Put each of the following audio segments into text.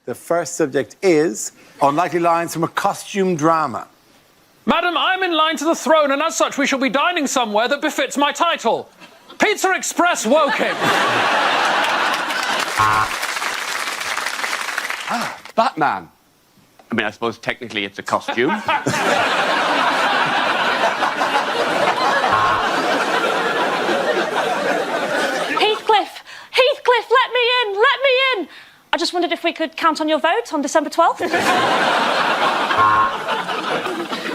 The first subject is unlikely lines from a costume drama. Madam, I'm in line to the throne, and as such we shall be dining somewhere that befits my title. Pizza Express Woking. Batman. I mean, I suppose technically it's a costume. Heathcliff, let me in! I just wondered if we could count on your vote on December 12th.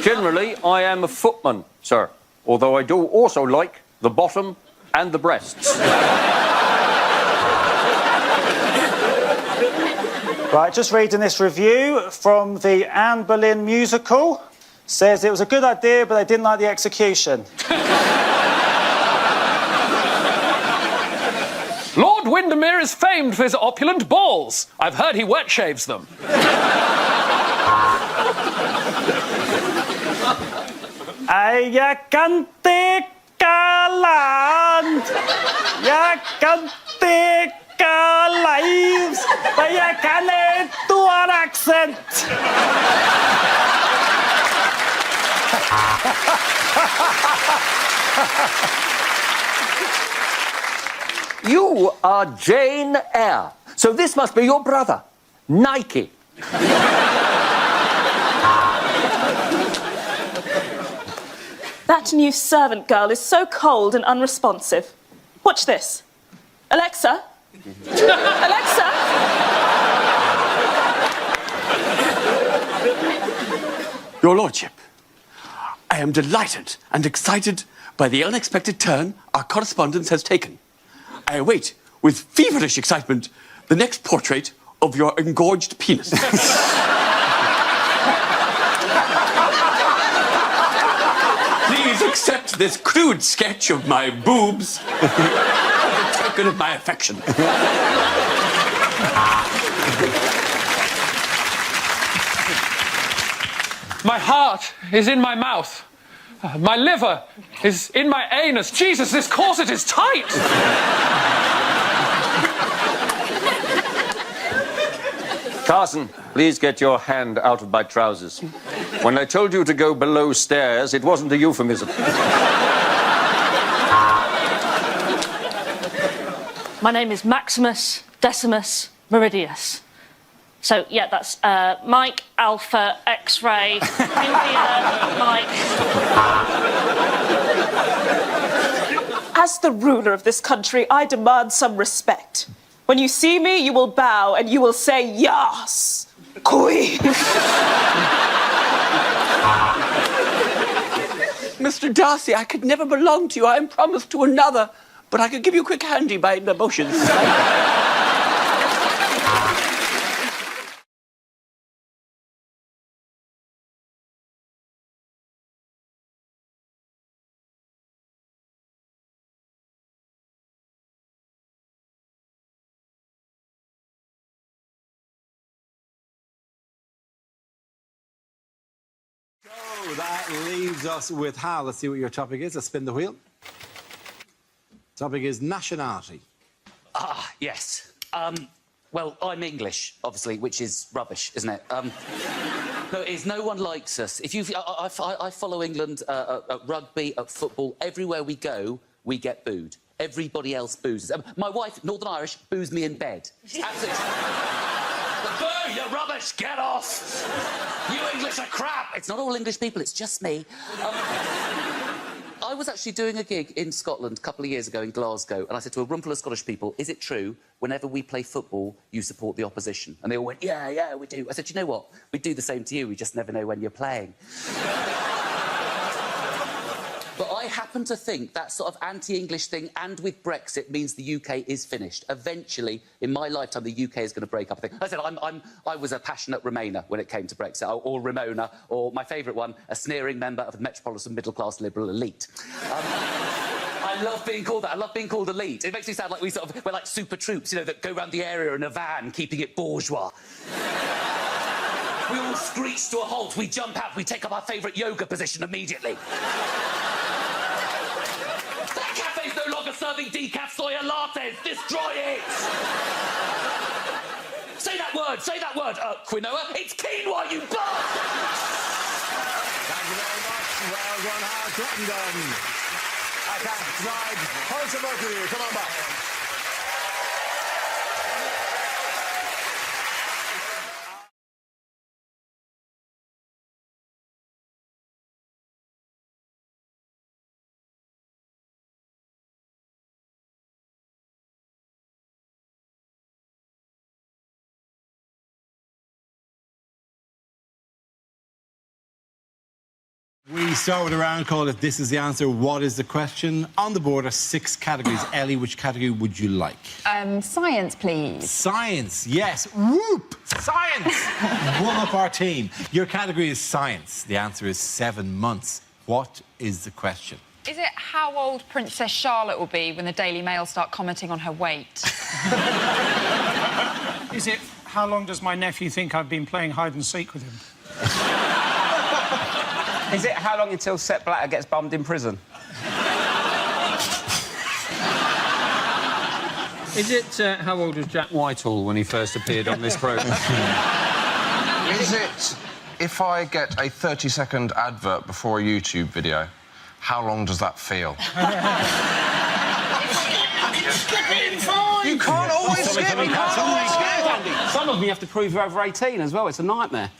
Generally, I am a footman, sir, although I do also like the bottom and the breasts. Right, just reading this review from the Anne Boleyn musical. Says it was a good idea, but they didn't like the execution. Lord Windermere is famed for his opulent balls. I've heard he wet shaves them. Jag kan täcka land. Jag kan täcka lives. Men jag kan inte ha accent. You are Jane Eyre, so this must be your brother, Nike. That new servant girl is so cold and unresponsive. Watch this. Alexa? Alexa? Your Lordship, I am delighted and excited by the unexpected turn our correspondence has taken. I await, with feverish excitement, the next portrait of your engorged penis. Please accept this crude sketch of my boobs as a token of my affection. My heart is in my mouth. My liver is in my anus. Jesus, this corset is tight! Carson, please get your hand out of my trousers. When I told you to go below stairs, it wasn't a euphemism. My name is Maximus Decimus Meridius. So, yeah, that's Mike, Alpha, X-ray, India, Mike. As the ruler of this country, I demand some respect. When you see me, you will bow and you will say, "Yes, Queen." Mr. Darcy, I could never belong to you. I am promised to another, but I could give you a quick handy by emotions. So that leaves us with Hal. Let's see what your topic is. Let's spin the wheel. Topic is nationality. Ah, yes. Well, I'm English, obviously, which is rubbish, isn't it? No, it is. No one likes us. If you, I follow England at rugby, at football. Everywhere we go, we get booed. Everybody else boos us. My wife, Northern Irish, boos me in bed. Absolutely. Boo, you're rubbish, get off! You English are crap! It's not all English people, it's just me. I was actually doing a gig in Scotland a couple of years ago in Glasgow, and I said to a room full of Scottish people, is it true, whenever we play football, you support the opposition? And they all went, yeah, we do. I said, you know what? We do the same to you, we just never know when you're playing. But I happen to think that sort of anti-English thing, and with Brexit, means the UK is finished. Eventually, in my lifetime, the UK is going to break up. I said I was a passionate Remainer when it came to Brexit, or Ramona, or my favourite one, a sneering member of the metropolitan middle-class liberal elite. I love being called that. I love being called elite. It makes me sound like we're like super troops, you know, that go around the area in a van, keeping it bourgeois. We all screech to a halt, we jump out, we take up our favourite yoga position immediately. That cafe's no longer serving decaf soya lattes! Destroy it! Say that word! Say that word! Quinoa? It's quinoa, you bastard! Thank you very much. Well done, Hal Crittenden. I can't decide. Post of both of you. Come on back. We start with a round called If This Is the Answer, What Is the Question? On the board are 6 categories. Ellie, which category would you like? Science, please. Science, yes. Whoop! Science! One up our team. Your category is science. The answer is 7 months. What is the question? Is it how old Princess Charlotte will be when the Daily Mail start commenting on her weight? Is it how long does my nephew think I've been playing hide and seek with him? Is it how long until Sepp Blatter gets bummed in prison? Is it how old was Jack Whitehall when he first appeared on this programme? Is it if I get a 30-second advert before a YouTube video, how long does that feel? You can't always skip. You can't always skip. Some of them you have to prove you're over 18 as well. It's a nightmare.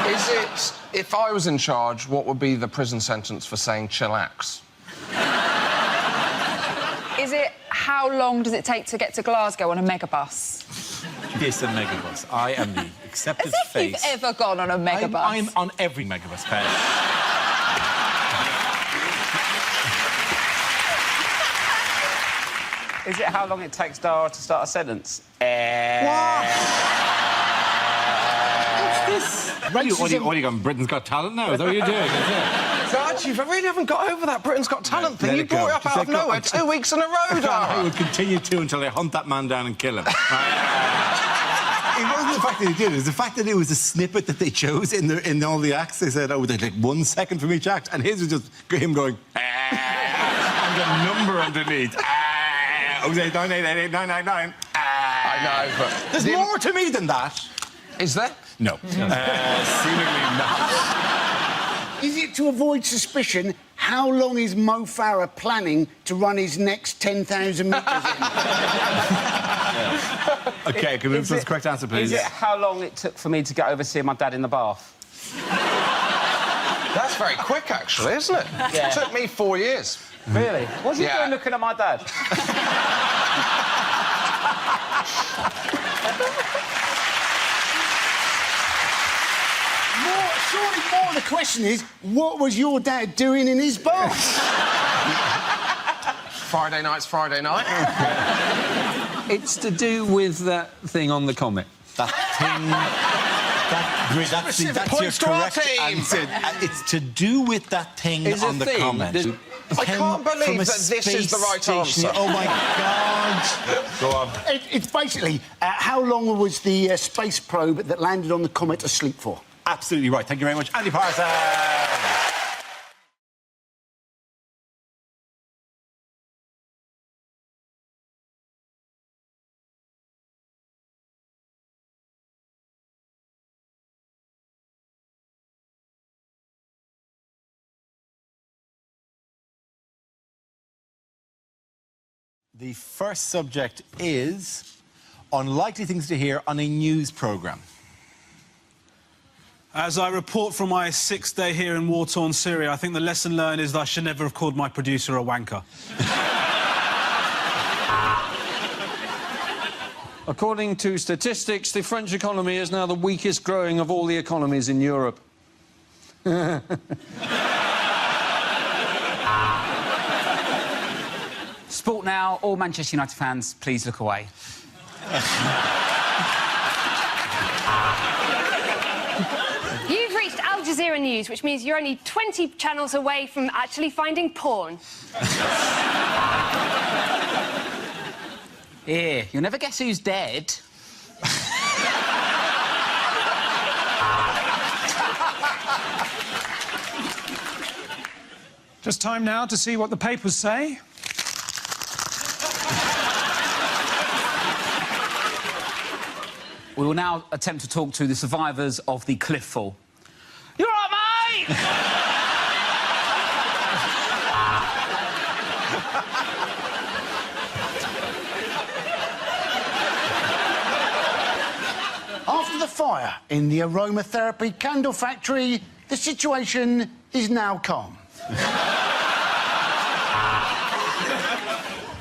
Is it, if I was in charge, what would be the prison sentence for saying chillax? Is it how long does it take to get to Glasgow on a megabus? Yes, a megabus. I am the accepted As if face. you've ever gone on a megabus. I'm on every megabus, Pat. Is it how long it takes Dara to start a sentence? What are you going, Britain's Got Talent now? Is that what you're doing? So actually, I really haven't got over that Britain's Got Talent thing. Let You it go. brought it up Just out of let go. nowhere 2 weeks in a row, I Dara. will continue to until I hunt that man down and kill him. It wasn't the fact that he did it. It was the fact that it was a snippet that they chose in all the acts. They said, oh, they'd like 1 second from each act. And his was just him going, and the number underneath. 089888999. I know, but... There's more to me than that. Is there? No. Seemingly not. Is it to avoid suspicion? How long is Mo Farah planning to run his next 10,000 metres in? OK, can we move to the correct answer, please? Is it how long it took for me to get over seeing my dad in the bath? That's very quick, actually, isn't it? Yeah. It took me 4 years. Really? What's he doing looking at my dad? Surely more the question is, what was your dad doing in his bath? Friday night's Friday night. It's to do with that thing on the comet. That thing... That's your correct answer. It's to do with that thing on the comment. I can't believe that this is the right answer. Oh, my God. Go on. It's basically, how long was the space probe that landed on the comet asleep for? Absolutely right. Thank you very much, Andy Parsons. The first subject is unlikely things to hear on a news programme. As I report from my 6th day here in war-torn Syria, I think the lesson learned is that I should never have called my producer a wanker. According to statistics, the French economy is now the weakest growing of all the economies in Europe. Sport now. All Manchester United fans, please look away. You've reached Al Jazeera News, which means you're only 20 channels away from actually finding porn. Here, you'll never guess who's dead. Just time now to see what the papers say. We will now attempt to talk to the survivors of the cliff fall. You all right, mate? After the fire in the aromatherapy candle factory, the situation is now calm.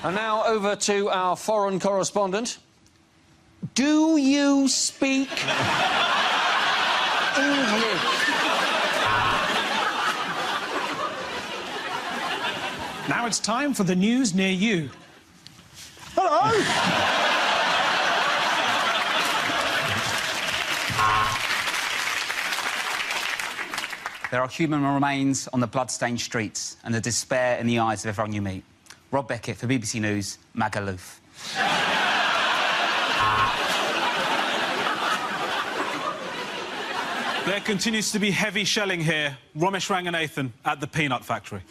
And now over to our foreign correspondent. Do you speak English? Now it's time for the news near you. Hello! There are human remains on the blood-stained streets and the despair in the eyes of everyone you meet. Rob Beckett for BBC News, Magaluf. There continues to be heavy shelling here. Ramesh Ranganathan at the peanut factory.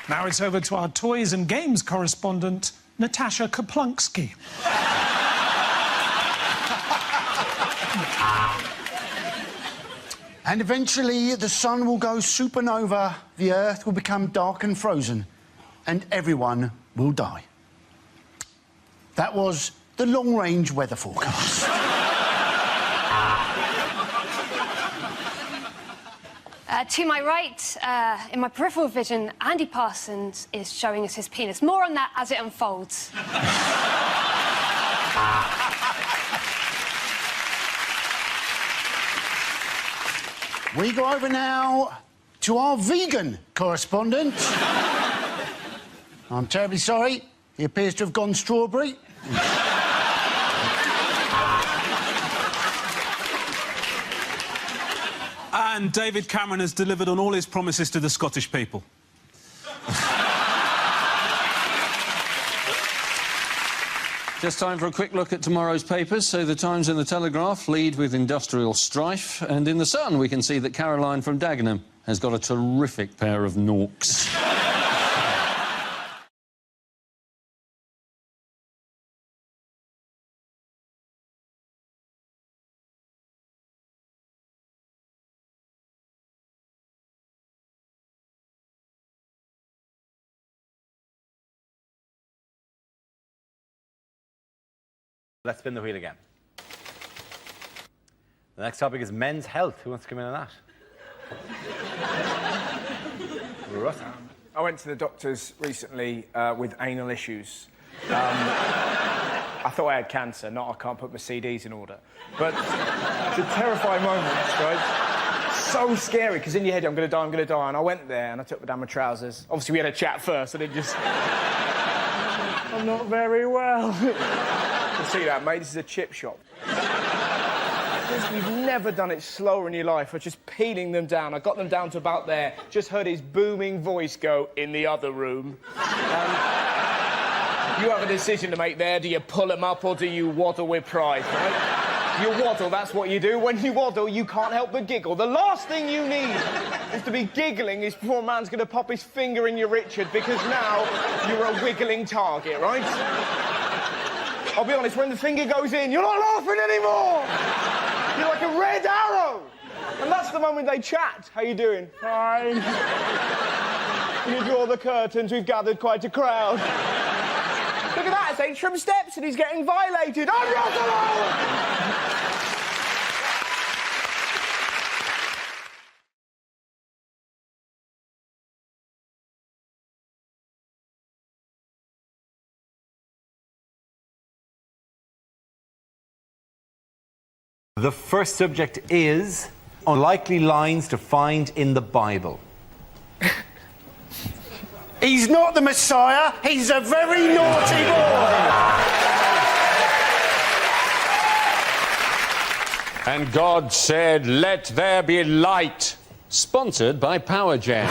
Now it's over to our toys and games correspondent, Natasha Kaplunksky. And eventually the sun will go supernova, the earth will become dark and frozen, and everyone will die. That was the long-range weather forecast. To my right, in my peripheral vision, Andy Parsons is showing us his penis. More on that as it unfolds. We go over now to our vegan correspondent. I'm terribly sorry. He appears to have gone strawberry. And David Cameron has delivered on all his promises to the Scottish people. Just time for a quick look at tomorrow's papers. So the Times and the Telegraph lead with industrial strife, and in the Sun we can see that Caroline from Dagenham has got a terrific pair of norks. Let's spin the wheel again. The next topic is men's health. Who wants to come in on that? I went to the doctors recently with anal issues. I thought I had cancer, not I can't put my CDs in order. But it's a terrifying moment, right? So scary, because in your head, I'm going to die, I'm going to die. And I went there and I took down my trousers. Obviously, we had a chat first, and it just... I'm not very well. You see that, mate? This is a chip shop. You've never done it slower in your life. I was just peeling them down. I got them down to about there. Just heard his booming voice go, "In the other room." You have a decision to make there. Do you pull them up or do you waddle with pride, right? You waddle, that's what you do. When you waddle, you can't help but giggle. The last thing you need is to be giggling is before a man's going to pop his finger in your Richard, because now you're a wiggling target, right? I'll be honest, when the finger goes in, you're not laughing anymore! You're like a red arrow! And that's the moment they chat. How you doing? Fine. When you draw the curtains, we've gathered quite a crowd. Look at that, it's Atrium Steps and he's getting violated. I'm not alone! The first subject is unlikely lines to find in the Bible. He's not the Messiah, he's a very naughty boy! And God said, "Let there be light." Sponsored by PowerGen.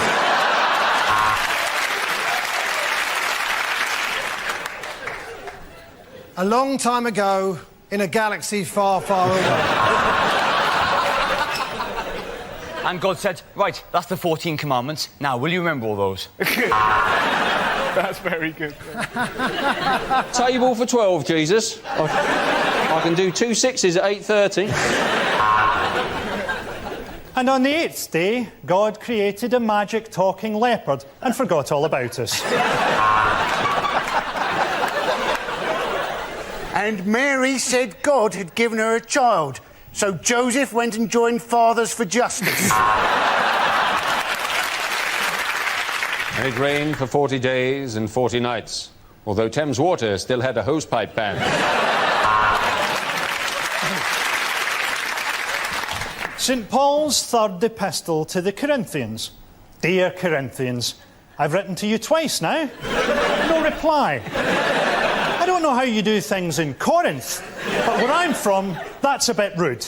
A long time ago, in a galaxy far, far away. And God said, right, that's the 14 commandments. Now, will you remember all those? That's very good. Table for 12, Jesus. I can do 2 6s at 8:30. And on the 8th day, God created a magic talking leopard and forgot all about us. And Mary said God had given her a child, so Joseph went and joined Fathers for Justice. And it rained for 40 days and 40 nights, although Thames Water still had a hosepipe ban. St. Paul's third epistle to the Corinthians. Dear Corinthians, I've written to you twice now. No reply. I don't know how you do things in Corinth, but where I'm from, that's a bit rude.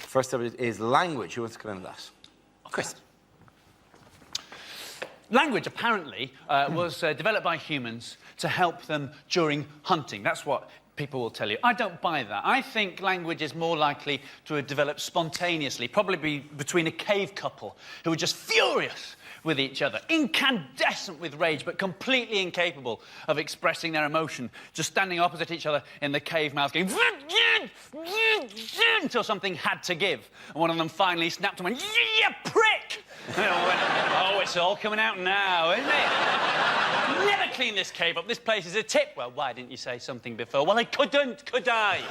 First subject is language. Who wants to come in that? Chris. Language, apparently, was developed by humans to help them during hunting. That's what people will tell you. I don't buy that. I think language is more likely to have developed spontaneously, probably between a cave couple who were just furious with each other, incandescent with rage, but completely incapable of expressing their emotion, just standing opposite each other in the cave mouth going until something had to give. And one of them finally snapped and went, "You prick!" And they all went, "Oh, it's all coming out now, isn't it? Never clean this cave up. This place is a tip." "Well, why didn't you say something before?" "Well, I couldn't, could I?"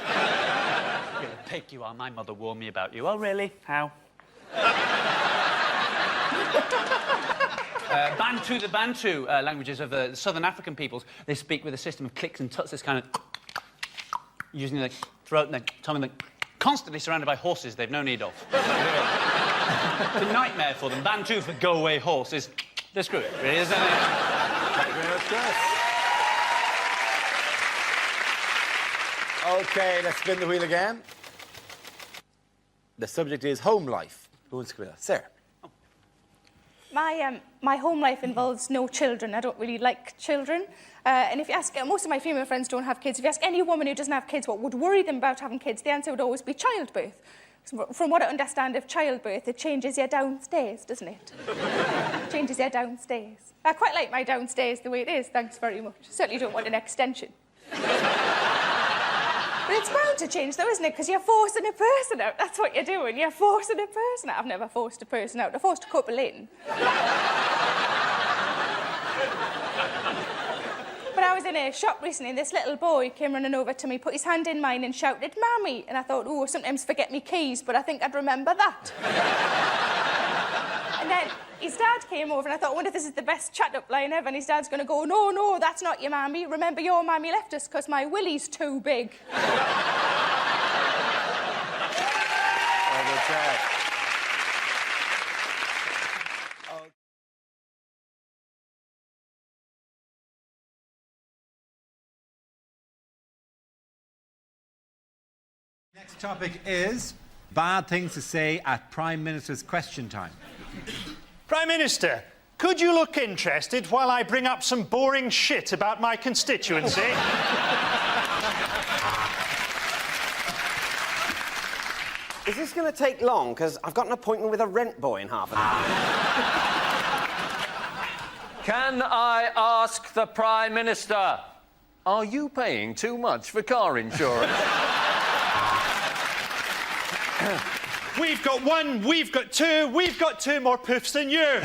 "You're a pig, you are. My mother warned me about you." "Oh, really? How?" Bantu, the Bantu languages of the southern African peoples, they speak with a system of clicks and tuts, this kind of using their throat and their tongue, and constantly surrounded by horses they've no need of. It's a nightmare for them. Bantu for go away horse is... they're screwed, really, isn't it? Thank you very much, Chris. OK, let's spin the wheel again. The subject is home life. Who wants to come in that? Sarah. My home life involves no children. I don't really like children. And if you ask, most of my female friends don't have kids. If you ask any woman who doesn't have kids what would worry them about having kids, the answer would always be childbirth. From what I understand of childbirth, it changes you downstairs, doesn't it? Changes you downstairs. I quite like my downstairs the way it is, thanks very much. Certainly don't want an extension. But it's bound to change, though, isn't it? Because you're forcing a person out. That's what you're doing. You're forcing a person out. I've never forced a person out. I forced a couple in. But I was in a shop recently, and this little boy came running over to me, put his hand in mine and shouted, "Mammy!" And I thought, oh, sometimes forget me keys, but I think I'd remember that. And then his dad came over, and I thought, I wonder if this is the best chat-up line ever. And his dad's going to go, "No, no, that's not your mammy. Remember, your mammy left us because my willy's too big." Next topic is bad things to say at Prime Minister's question time. Prime Minister, could you look interested while I bring up some boring shit about my constituency? Is this going to take long? Because I've got an appointment with a rent boy in half an hour. Can I ask the Prime Minister, are you paying too much for car insurance? We've got one, we've got two more poofs than you.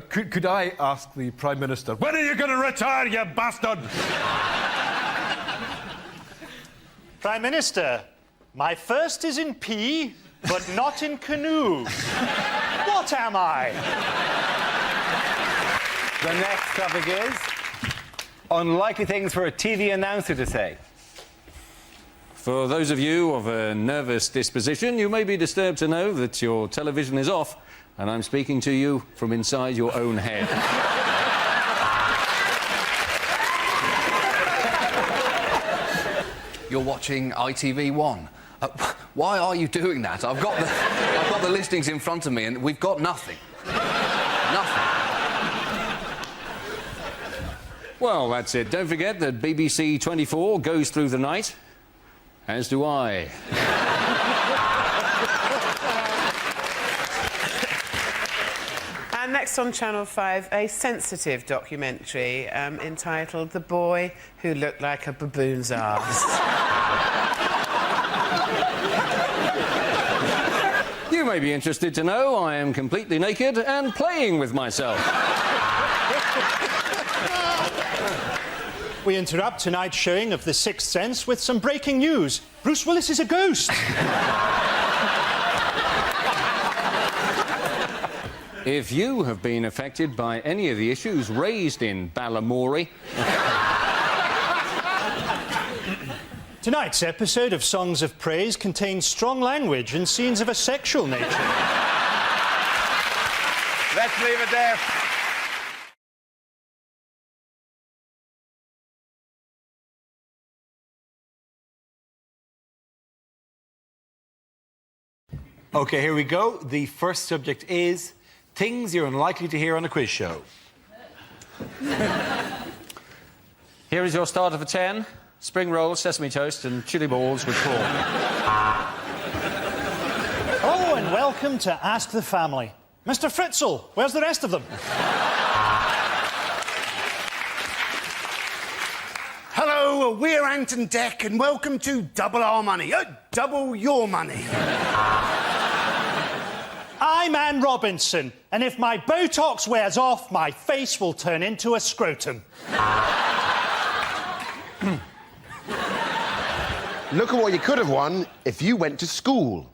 Could I ask the Prime Minister, when are you going to retire, you bastard? Prime Minister, my first is in P, but not in canoe. What am I? The next topic is unlikely things for a TV announcer to say. For those of you of a nervous disposition, you may be disturbed to know that your television is off and I'm speaking to you from inside your own head. You're watching ITV1. Why are you doing that? I've got the listings in front of me, and we've got nothing. Nothing. Well, that's it. Don't forget that BBC 24 goes through the night, as do I. And next on Channel 5, a sensitive documentary entitled The Boy Who Looked Like a Baboon's Arse. You may be interested to know I am completely naked and playing with myself. We interrupt tonight's showing of The Sixth Sense with some breaking news. Bruce Willis is a ghost. If you have been affected by any of the issues raised in Balamory... Tonight's episode of Songs of Praise contains strong language and scenes of a sexual nature. Let's leave it there. OK, here we go. The first subject is things you're unlikely to hear on a quiz show. Here is your starter for 10. Spring rolls, sesame toast and chili balls with prawn. Hello and welcome to Ask the Family. Mr. Fritzl, where's the rest of them? Hello, we're Ant and Dec, and welcome to Double Our Money. Double Your Money. I'm Anne Robinson, and if my Botox wears off, my face will turn into a scrotum. Look at what you could have won if you went to school.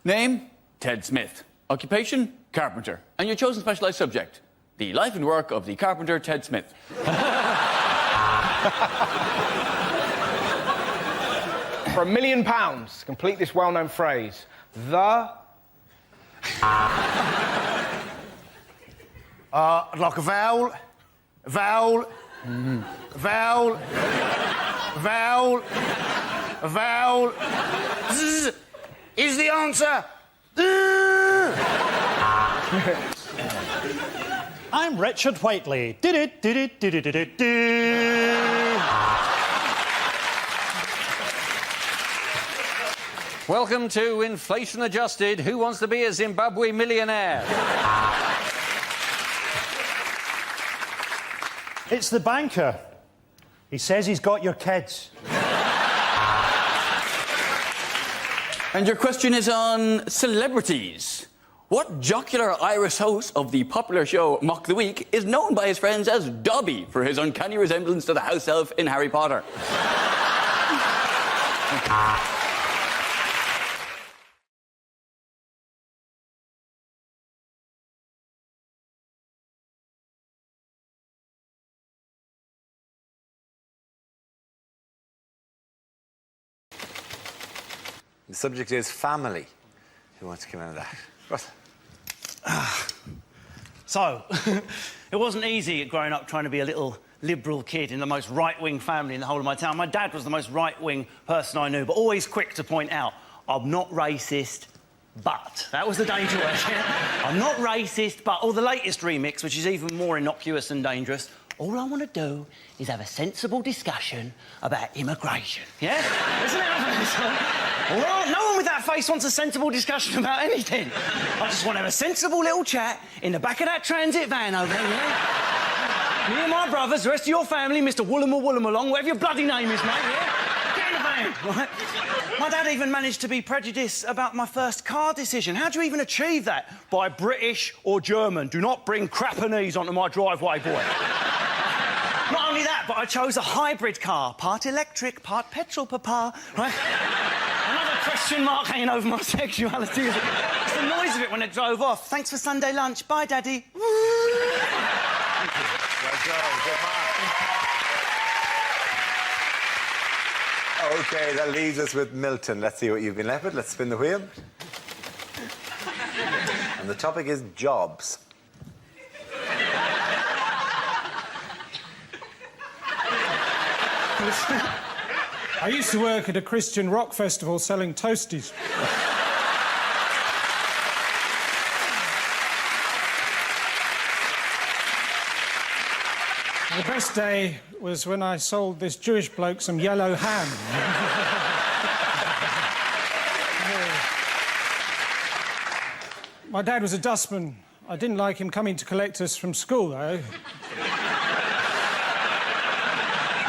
Name? Ted Smith. Occupation? Carpenter. And your chosen specialised subject? The life and work of the carpenter Ted Smith. For £1 million, complete this well-known phrase. The... like a vowel, vowel, vowel, vowel, vowel. Zzz, is the answer. I'm Richard Whiteley. Welcome to Inflation Adjusted. Who wants to be a Zimbabwe millionaire? It's the banker. He says he's got your kids. And your question is on celebrities. What jocular Irish host of the popular show Mock the Week is known by his friends as Dobby for his uncanny resemblance to the house elf in Harry Potter? The subject is family. Who wants to come out of that? What? So, it wasn't easy growing up trying to be a little liberal kid in the most right-wing family in the whole of my town. My dad was the most right-wing person I knew, but always quick to point out, I'm not racist, but... That was the danger word, yeah? I'm not racist, but... Or the latest remix, which is even more innocuous and dangerous. All I want to do is have a sensible discussion about immigration, yeah? Isn't it obvious? Well, no one with that face wants a sensible discussion about anything. I just want to have a sensible little chat in the back of that transit van over there, yeah? Me and my brothers, the rest of your family, Mr. Woolham whatever your bloody name is, mate, yeah? Get in the van, right? My dad even managed to be prejudiced about my first car decision. How do you even achieve that? By British or German. Do not bring Crappanese onto my driveway, boy. Not only that, but I chose a hybrid car. Part electric, part petrol, papa, right? Another question mark hanging over my sexuality. It's the noise of it when it drove off. Thanks for Sunday lunch. Bye, Daddy. Thank you. Well done. Good man. OK, that leaves us with Milton. Let's see what you've been left with. Let's spin the wheel. And the topic is jobs. I used to work at a Christian rock festival selling toasties. The best day was when I sold this Jewish bloke some yellow ham. My dad was a dustman. I didn't like him coming to collect us from school, though.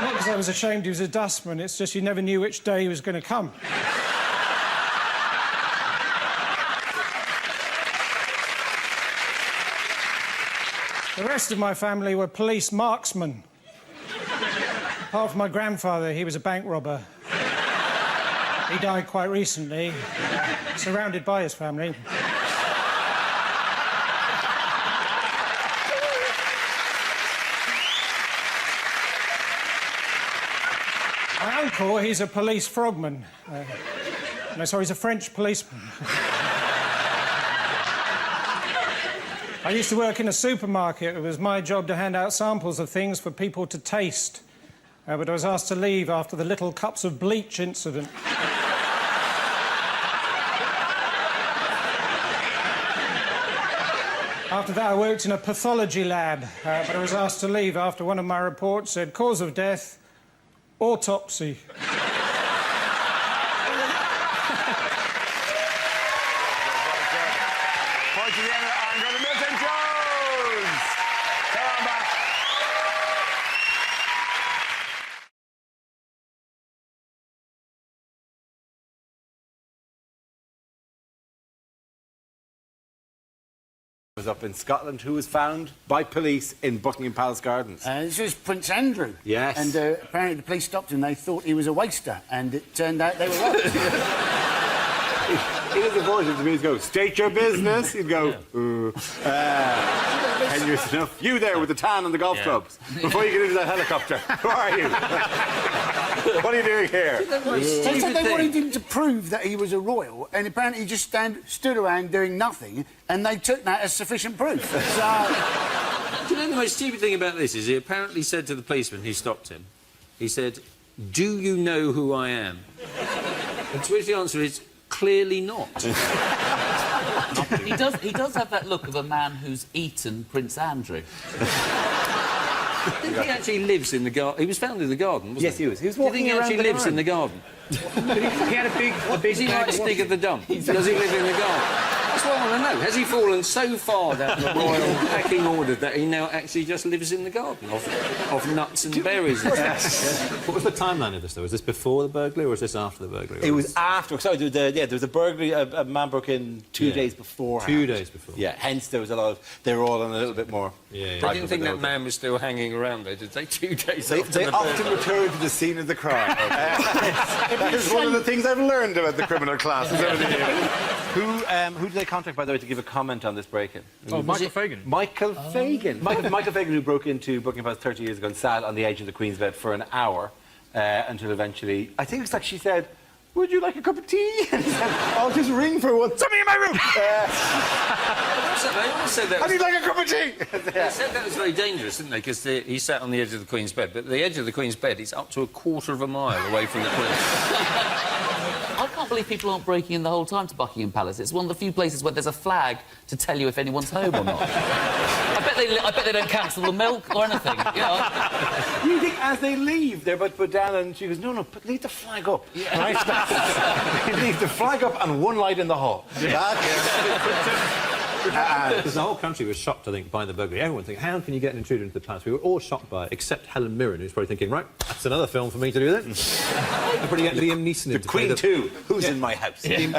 Not because I was ashamed he was a dustman, it's just you never knew which day he was going to come. The rest of my family were police marksmen. Apart from my grandfather, he was a bank robber. He died quite recently, surrounded by his family. My uncle, he's a police frogman. No, sorry, he's a French policeman. I used to work in a supermarket. It was my job to hand out samples of things for people to taste. But I was asked to leave after the little cups of bleach incident. After that, I worked in a pathology lab. But I was asked to leave after one of my reports said, cause of death, autopsy. Was up in Scotland, who was found by police in Buckingham Palace Gardens. This was Prince Andrew. Yes. And apparently the police stopped him. They thought he was a waster, and it turned out they were right. He was the voice of the music go, state your business. He'd go, 10 years enough. You there with the tan and the golf clubs. Before you get into that helicopter. Who are you? What are you doing here? They wanted him to prove that he was a royal, and apparently he just stood around doing nothing, and they took that as sufficient proof. So... Do you know the most stupid thing about this is he apparently said to the policeman who stopped him, he said, do you know who I am? And to which the answer is, clearly not. He does have that look of a man who's eaten Prince Andrew. I think he actually lives in the garden. He was found in the garden, wasn't he? Yes, he was. He was walking around he actually lives in the garden? He had a big Does he like to dig at the dump? Does he live in the garden? That's what I want to know. Has he fallen so far down the royal pecking order that he now actually just lives in the garden of nuts and berries and stuff? What was the timeline of this, though? Was this before the burglary or was this after the burglary? It was after. Sorry, there was a burglary. A man broke in 2 days before. 2 days before. Yeah, hence there was a lot of... They were all on a little bit more... They didn't think that man was still hanging around there, did they? 2 days after They often return to the scene of the crime. That is one of the things I've learned about the criminal classes over the years. Who did they contact, by the way, to give a comment on this break-in? Oh, Michael Fagan. Michael Fagan. Michael Fagan, who broke into Buckingham Palace 30 years ago and sat on the edge of the Queen's bed for an hour until eventually... I think it's like she said, would you like a cup of tea? And he said, I'll just ring for one. Somebody in my room! They all said that How do you like a cup of tea? They said that was very dangerous, didn't they? Because he sat on the edge of the Queen's bed, but the edge of the Queen's bed is up to a quarter of a mile away from the Queen. I can't believe people aren't breaking in the whole time to Buckingham Palace. It's one of the few places where there's a flag to tell you if anyone's home or not. I bet they don't cancel the milk or anything. You know? You think as they leave, they're about to put down, and she goes, no, leave the flag up. Yeah. Right? Leave the flag up and one light in the hall. Because the whole country was shocked, I think, by the burglary. Everyone thinking, how can you get an intruder into the palace? We were all shocked by it, except Helen Mirren, who's probably thinking, right, that's another film for me to do then. I'll probably get Liam Neeson in to play Queen 2, who's in my house? Liam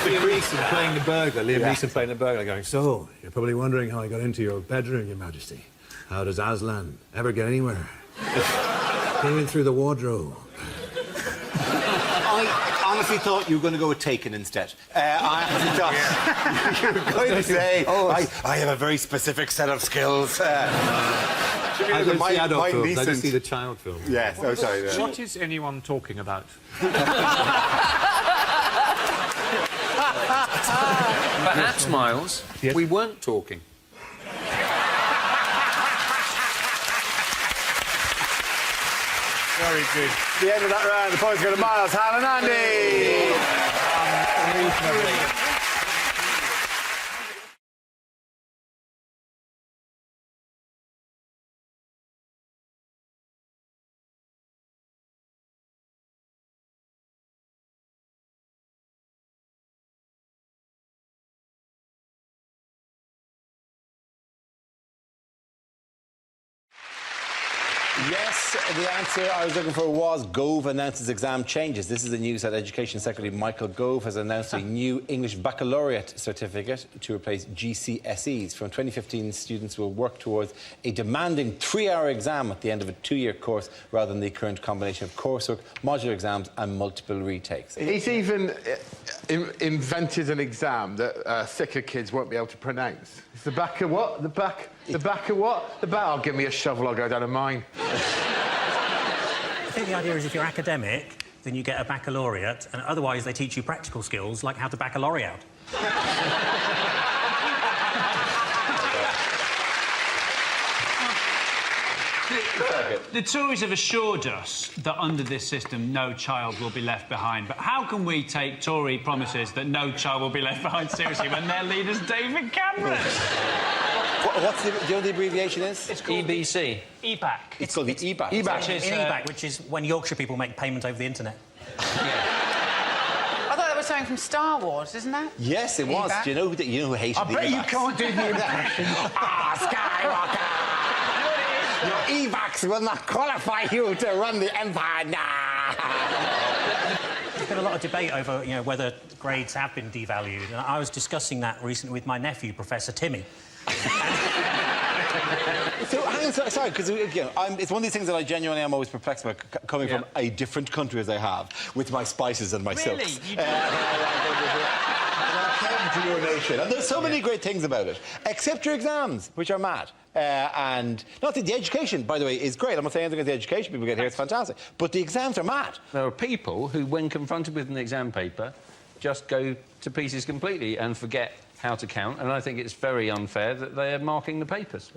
Neeson playing the burglar, Liam Neeson playing the burglar, going, so, you're probably wondering how I got into your bedroom, Your Majesty. How does Aslan ever get anywhere? Came in through the wardrobe. I honestly thought you were going to go with Taken instead. I honestly thought you were going to say, I have a very specific set of skills. I don't see adult films, I just see the child film. Yes, oh, sorry. What is anyone talking about? Perhaps, Miles, we weren't talking. Very good. The end of that round, the points go to Miles, Hal and Andy. Unreasonably. Yes, the answer I was looking for was Gove announces exam changes. This is the news that Education Secretary Michael Gove has announced a new English baccalaureate certificate to replace GCSEs. From 2015, students will work towards a demanding 3-hour exam at the end of a 2-year course rather than the current combination of coursework, modular exams and multiple retakes. He's even invented an exam that thicker kids won't be able to pronounce. It's the back of what? The back of what? The back. Oh, give me a shovel, I'll go down a mine. I think the idea is if you're academic, then you get a baccalaureate, and otherwise they teach you practical skills like how to back a lorry out. The Tories have assured us that under this system no child will be left behind, but how can we take Tory promises that no child will be left behind seriously when their leader's David Cameron? What's do you know what the abbreviation is? It's called EBC. EBAC. It's called the EBAC. EBAC, which is when Yorkshire people make payment over the internet. I thought that was something from Star Wars, isn't that? Yes, it was. EBAC? Do you know who hated I the bet EBACs? you can't do the impression. Your EVACs will not qualify you to run the empire. Nah. There's been a lot of debate over, you know, whether grades have been devalued, and I was discussing that recently with my nephew, Professor Timmy. So, hang on, sorry, because it's one of these things that I genuinely am always perplexed about, coming from a different country as I have, with my spices and my silks. To your nation. And there's so many great things about it, except your exams, which are mad. And not that the education, by the way, is great. I'm not saying anything against the education people get here, it's fantastic. But the exams are mad. There are people who, when confronted with an exam paper, just go to pieces completely and forget how to count, and I think it's very unfair that they are marking the papers.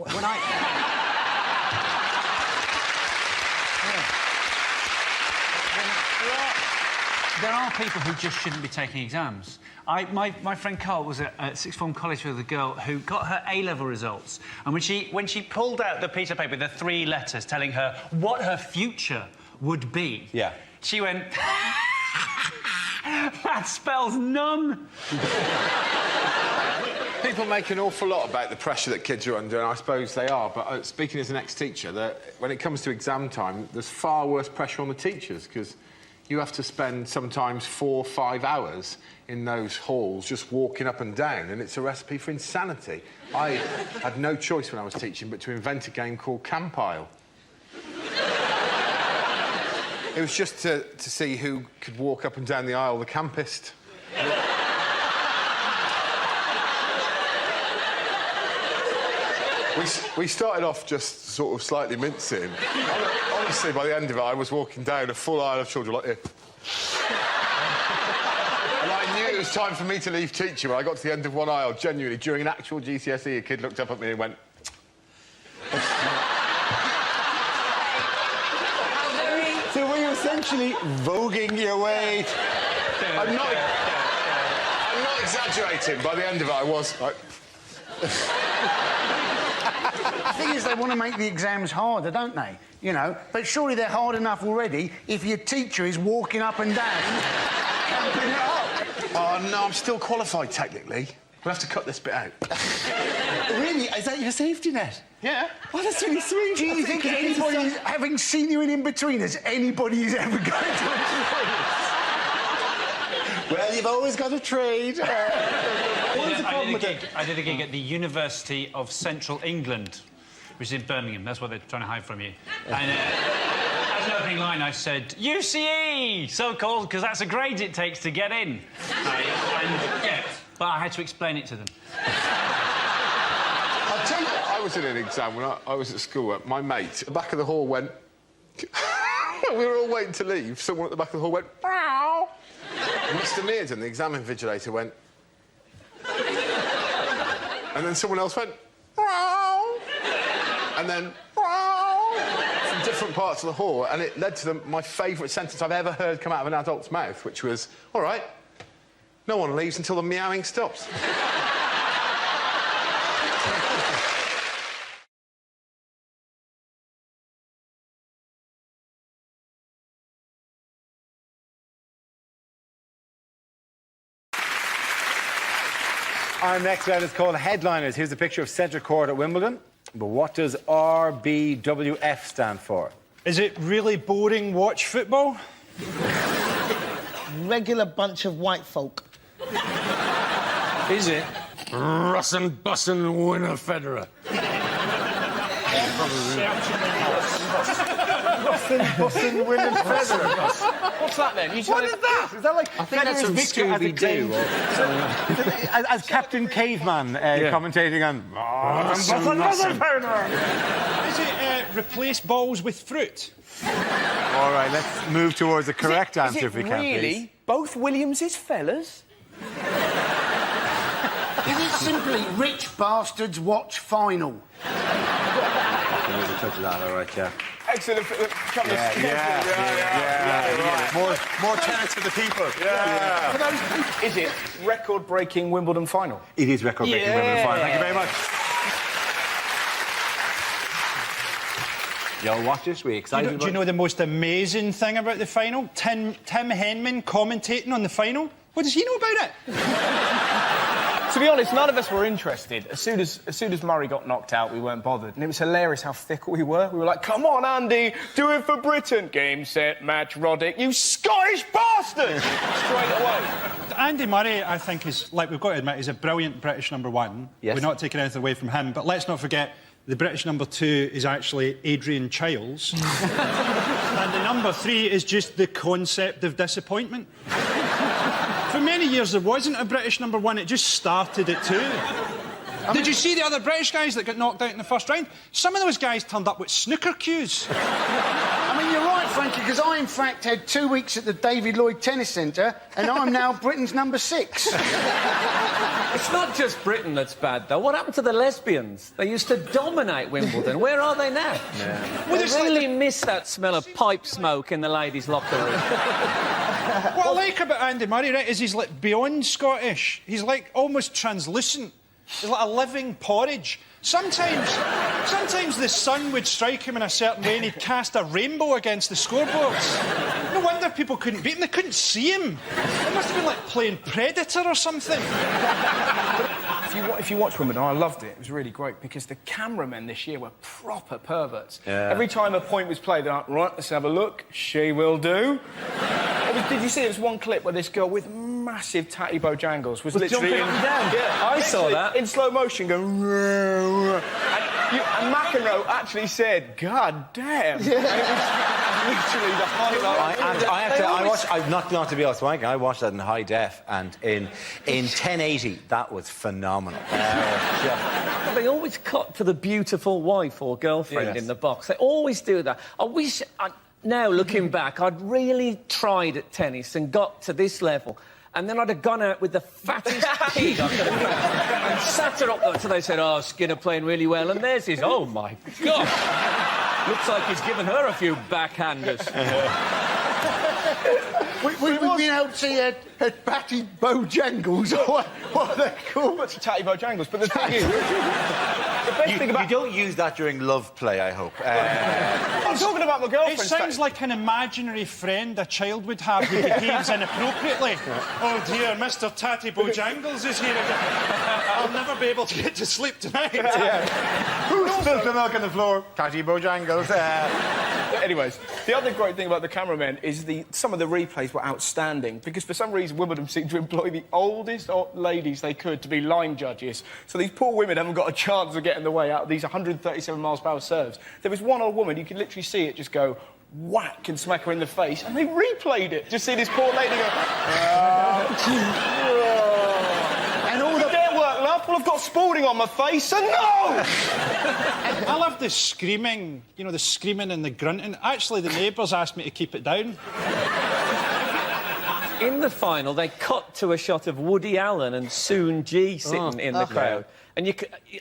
There are people who just shouldn't be taking exams. My friend Carl was at sixth form college with a girl who got her A-level results, and when she pulled out the piece of paper, the 3 letters telling her what her future would be, she went, that spells none. People make an awful lot about the pressure that kids are under, and I suppose they are, but speaking as an ex-teacher, that when it comes to exam time, there's far worse pressure on the teachers, because you have to spend sometimes 4 or 5 hours in those halls just walking up and down, and it's a recipe for insanity. I had no choice when I was teaching but to invent a game called Compile. It was just to see who could walk up and down the aisle the campest. We started off just sort of slightly mincing. Honestly, by the end of it, I was walking down a full aisle of children like this. And I knew it was time for me to leave teaching when I got to the end of one aisle, genuinely. During an actual GCSE, a kid looked up at me and went... So were you essentially voguing your way? I'm not exaggerating. By the end of it, I was like... The thing is, they want to make the exams harder, don't they? You know, but surely they're hard enough already if your teacher is walking up and down, camping it up. Oh, no, I'm still qualified, technically. We'll have to cut this bit out. Really? Is that your safety net? Yeah. Oh, that's really sweet. Do you think anybody, having seen you in betweeners, anybody's ever going to Well, you've always got to trade. What is the problem with it? I did a gig at the University of Central England, which is in Birmingham. That's what they're trying to hide from you. And as an opening line, I said, UCE, so called because that's a grade it takes to get in. But I had to explain it to them. I'll tell you, I was in an exam when I was at school. My mate, at the back of the hall went... we were all waiting to leave. Someone at the back of the hall went... Meow. Mr. Mearden, the exam invigilator, went... And then someone else went... Meow. And then... Meow. different parts of the hall, and it led to my favourite sentence I've ever heard come out of an adult's mouth, which was, all right, no one leaves until the meowing stops. Our next round is called Headliners. Here's a picture of Centre Court at Wimbledon. But what does RBWF stand for? Is it really boring watch football? Regular bunch of white folk. Is it? Russin' bussin' winner Federer. Bussin' winner Federer. What's that then? What is that? Is that like I think that's from Scooby-Doo. as Captain Caveman commentating on... Is it replace balls with fruit? All right, let's move towards the correct answer if we can, really please. both Williams's fellas? Is it simply rich bastards watch final? There's a touch of that, all right, yeah. Excellent. More tennis for the people. For those, is it record-breaking Wimbledon final? It is record-breaking Wimbledon final. Thank you very much. Y'all watch this? We excited? Do you know the most amazing thing about the final? Tim Henman commentating on the final. What does he know about it? To be honest, none of us were interested. As soon as Murray got knocked out, we weren't bothered. And it was hilarious how fickle we were. We were like, come on, Andy, do it for Britain. Game, set, match, Roddick. You Scottish bastard! Straight away. Andy Murray, I think, is, like we've got to admit, is a brilliant British number one. Yes. We're not taking anything away from him. But let's not forget, the British number two is actually Adrian Chiles. And the number three is just the concept of disappointment. For many years, there wasn't a British number one. It just started at two. Did you see the other British guys that got knocked out in the first round? Some of those guys turned up with snooker cues. I mean, you're right, Frankie, because I, in fact, had 2 weeks at the David Lloyd Tennis Centre, and I'm now Britain's number 6. It's not just Britain that's bad, though. What happened to the lesbians? They used to dominate Wimbledon. Where are they now? Yeah. Well, I really miss that smell of pipe smoke in the ladies' locker room. What I like about Andy Murray, right, is he's, like, beyond Scottish. He's, like, almost translucent. He's like a living porridge. Sometimes the sun would strike him in a certain way and he'd cast a rainbow against the scoreboards. No wonder people couldn't beat him. They couldn't see him. It must have been like playing Predator or something. If you watch Wimbledon, I loved it. It was really great because the cameramen this year were proper perverts. Yeah. Every time a point was played, they're like, right, let's have a look. She will do. Did you see there was one clip where this girl with massive tatty bojangles was literally jumping up and down? Yeah, I saw that. In slow motion going... And McEnroe actually said, God damn. Yeah. And it was literally the highlight. Not to be honest, Mike, I watched that in high def, and in 1080, that was phenomenal. They always cut to the beautiful wife or girlfriend in the box. They always do that. I wish... Now, looking back, I'd really tried at tennis and got to this level. And then I'd have gone out with the fattest pig I could have got and sat her up there until they said, oh, Skinner playing really well. And there's his, oh, my God. Looks like he's given her a few backhanders. We've been able to see a Patty Bojangles, or what are they called? It's Tatty Bojangles, but the thing is... The best thing about... You don't use that during love play, I hope. I'm talking about my girlfriend. It sounds like an imaginary friend a child would have who behaves inappropriately. Oh, dear, Mr. Tatty Bojangles is here again. I'll never be able to get to sleep tonight. Who spilled the milk on the floor? Tatty Bojangles. Anyways, the other great thing about the cameramen is some of the replays were outstanding because for some reason Wimbledon seemed to employ the oldest ladies they could to be line judges. So these poor women haven't got a chance of getting the way out of these 137 miles per hour serves. There was one old woman, you could literally see it just go whack and smack her in the face, and they replayed it. Just see this poor lady go... and all the... Get work, love. Well, I've got Spalding on my face, and no! I love the screaming, you know, the screaming and the grunting. Actually, the neighbours asked me to keep it down. In the final, they cut to a shot of Woody Allen and Soon G sitting in the crowd. And I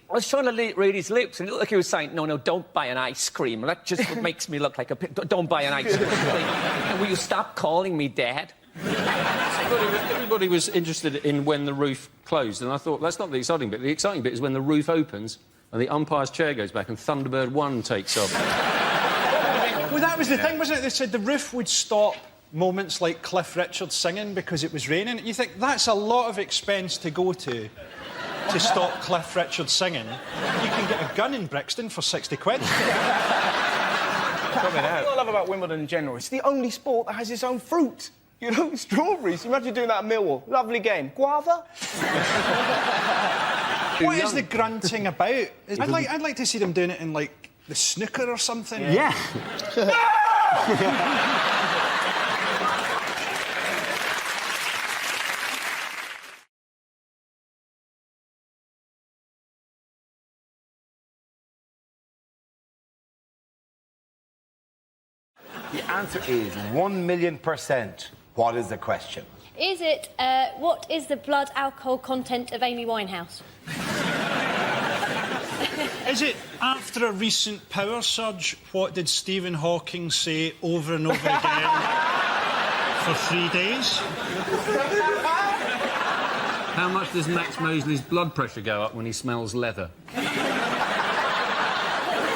was trying to read his lips, and it looked like he was saying, no, don't buy an ice cream. That just makes me look like a pig. Don't buy an ice cream. And will you stop calling me Dad? Everybody was interested in when the roof closed, and I thought, that's not the exciting bit. The exciting bit is when the roof opens and the umpire's chair goes back and Thunderbird 1 takes off. Well, that was the thing, wasn't it? They said the roof would stop moments like Cliff Richard singing because it was raining. You think, that's a lot of expense to go to stop Cliff Richard singing. You can get a gun in Brixton for 60 quid. What I love about Wimbledon in general, it's the only sport that has its own fruit. You know, strawberries. Imagine doing that at Millwall. Lovely game. Guava? What is the grunting about? I'd like to see them doing it in, like, the snooker or something. Yeah. The answer is 1,000,000%. What is the question? Is it, what is the blood alcohol content of Amy Winehouse? Is it, after a recent power surge, what did Stephen Hawking say over and over again for 3 days? How much does Max Mosley's blood pressure go up when he smells leather?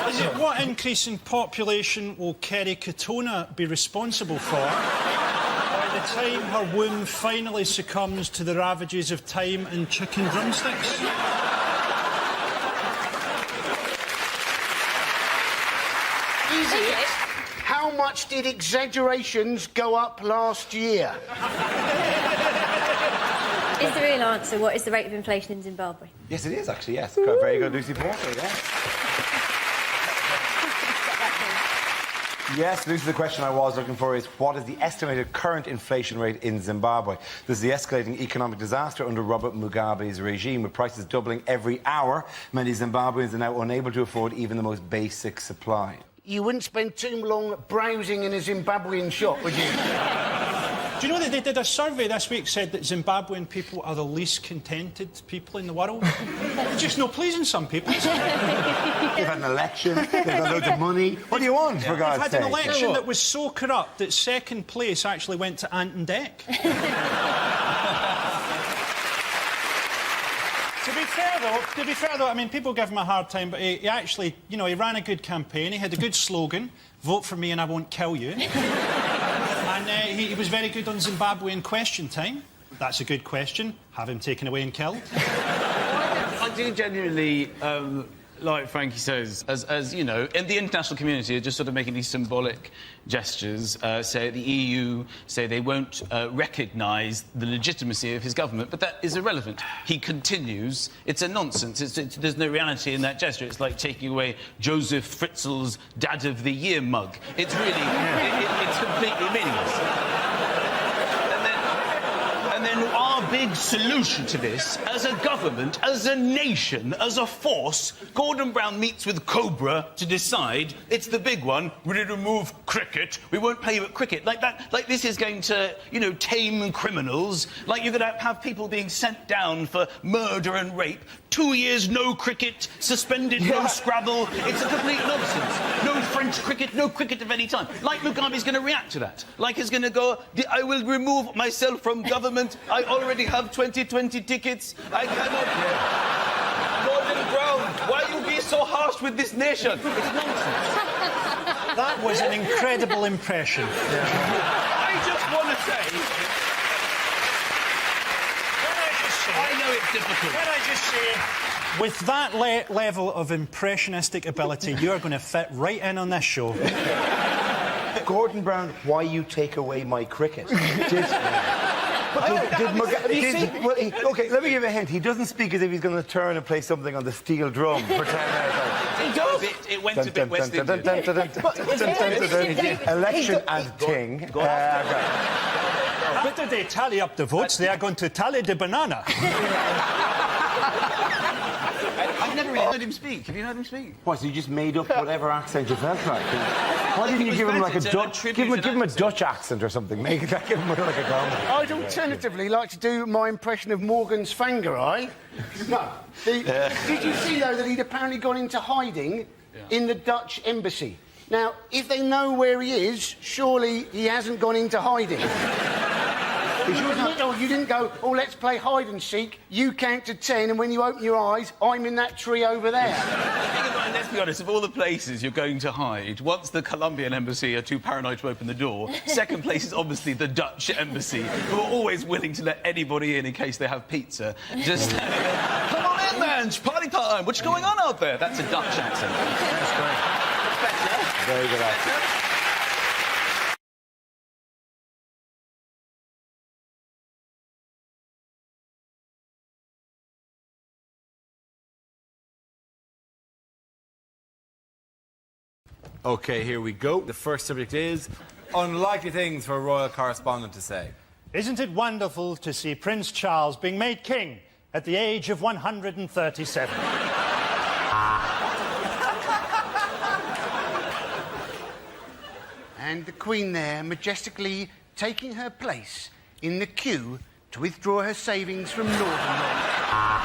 Is it, what increase in population will Kerry Katona be responsible for by the time her womb finally succumbs to the ravages of time and chicken drumsticks? Is it? How much did exaggerations go up last year? Is the real answer, what is the rate of inflation in Zimbabwe? Yes, it is, actually, yes. Very good, Lucy Porter, yeah. Yes, Lucy, the question I was looking for is, what is the estimated current inflation rate in Zimbabwe? This is the escalating economic disaster under Robert Mugabe's regime, with prices doubling every hour. Many Zimbabweans are now unable to afford even the most basic supply. You wouldn't spend too long browsing in a Zimbabwean shop, would you? Do you know that they did a survey this week said that Zimbabwean people are the least contented people in the world? They're just not pleasing some people. They've had an election, they've got loads of money. What do you want, for God's sake? They've had an election that was so corrupt that second place actually went to Ant and Dec. To be fair, though, I mean, people give him a hard time, but he actually, you know, he ran a good campaign, he had a good slogan, vote for me and I won't kill you. And he was very good on Zimbabwean question time. That's a good question. Have him taken away and killed. I do genuinely, like Frankie says, as you know, in the international community are just sort of making these symbolic gestures, say the EU, say they won't recognise the legitimacy of his government, but that is irrelevant. He continues. It's a nonsense. There's no reality in that gesture. It's like taking away Joseph Fritzl's Dad of the Year mug. It's really, it's completely meaningless. And then our big solution to this, as a government, as a nation, as a force, Gordon Brown meets with Cobra to decide, it's the big one, we're going to remove cricket, we won't play you at cricket. Like that, like this is going to, you know, tame criminals, like you're going to have people being sent down for murder and rape. 2 years, no cricket, suspended, no Scrabble. It's a complete nonsense. No French cricket, no cricket of any time. Like Mugabe's going to react to that. Like he's going to go, I will remove myself from government. I already have 2020 tickets. I cannot... Gordon Brown, why you be so harsh with this nation? It's nonsense. That was an incredible impression. I just want to say... I know it's difficult. Can I just say, with that level of impressionistic ability, you are going to fit right in on this show. Gordon Brown, why you take away my cricket? OK, let me give you a hint. He doesn't speak as if he's going to turn and play something on the steel drum for 10 minutes. He does. It went a bit West Indian. Election and ting. But did they tally up the votes? They are going to tally the banana. I've never really heard him speak. Have you heard him speak? What, so you just made up whatever accent you felt like? Why didn't you give him like a Dutch... Give him a Dutch accent or something. Make it like, give him like a comedy. I'd alternatively like to do my impression of Morgan's Fangerai. No. Did you see, though, that he'd apparently gone into hiding in the Dutch embassy? Now, if they know where he is, surely he hasn't gone into hiding. You didn't go, oh, let's play hide and seek, you count to 10, and when you open your eyes, I'm in that tree over there. Let's be honest, of all the places you're going to hide, once the Colombian embassy are too paranoid to open the door, second place is obviously the Dutch embassy, who are always willing to let anybody in case they have pizza. Just, come on in, man, party time, what's going on out there? That's a Dutch accent. That's great. Very good accent. OK, here we go. The first subject is unlikely things for a royal correspondent to say. Isn't it wonderful to see Prince Charles being made king at the age of 137? And the Queen there, majestically taking her place in the queue to withdraw her savings from Northern Rock.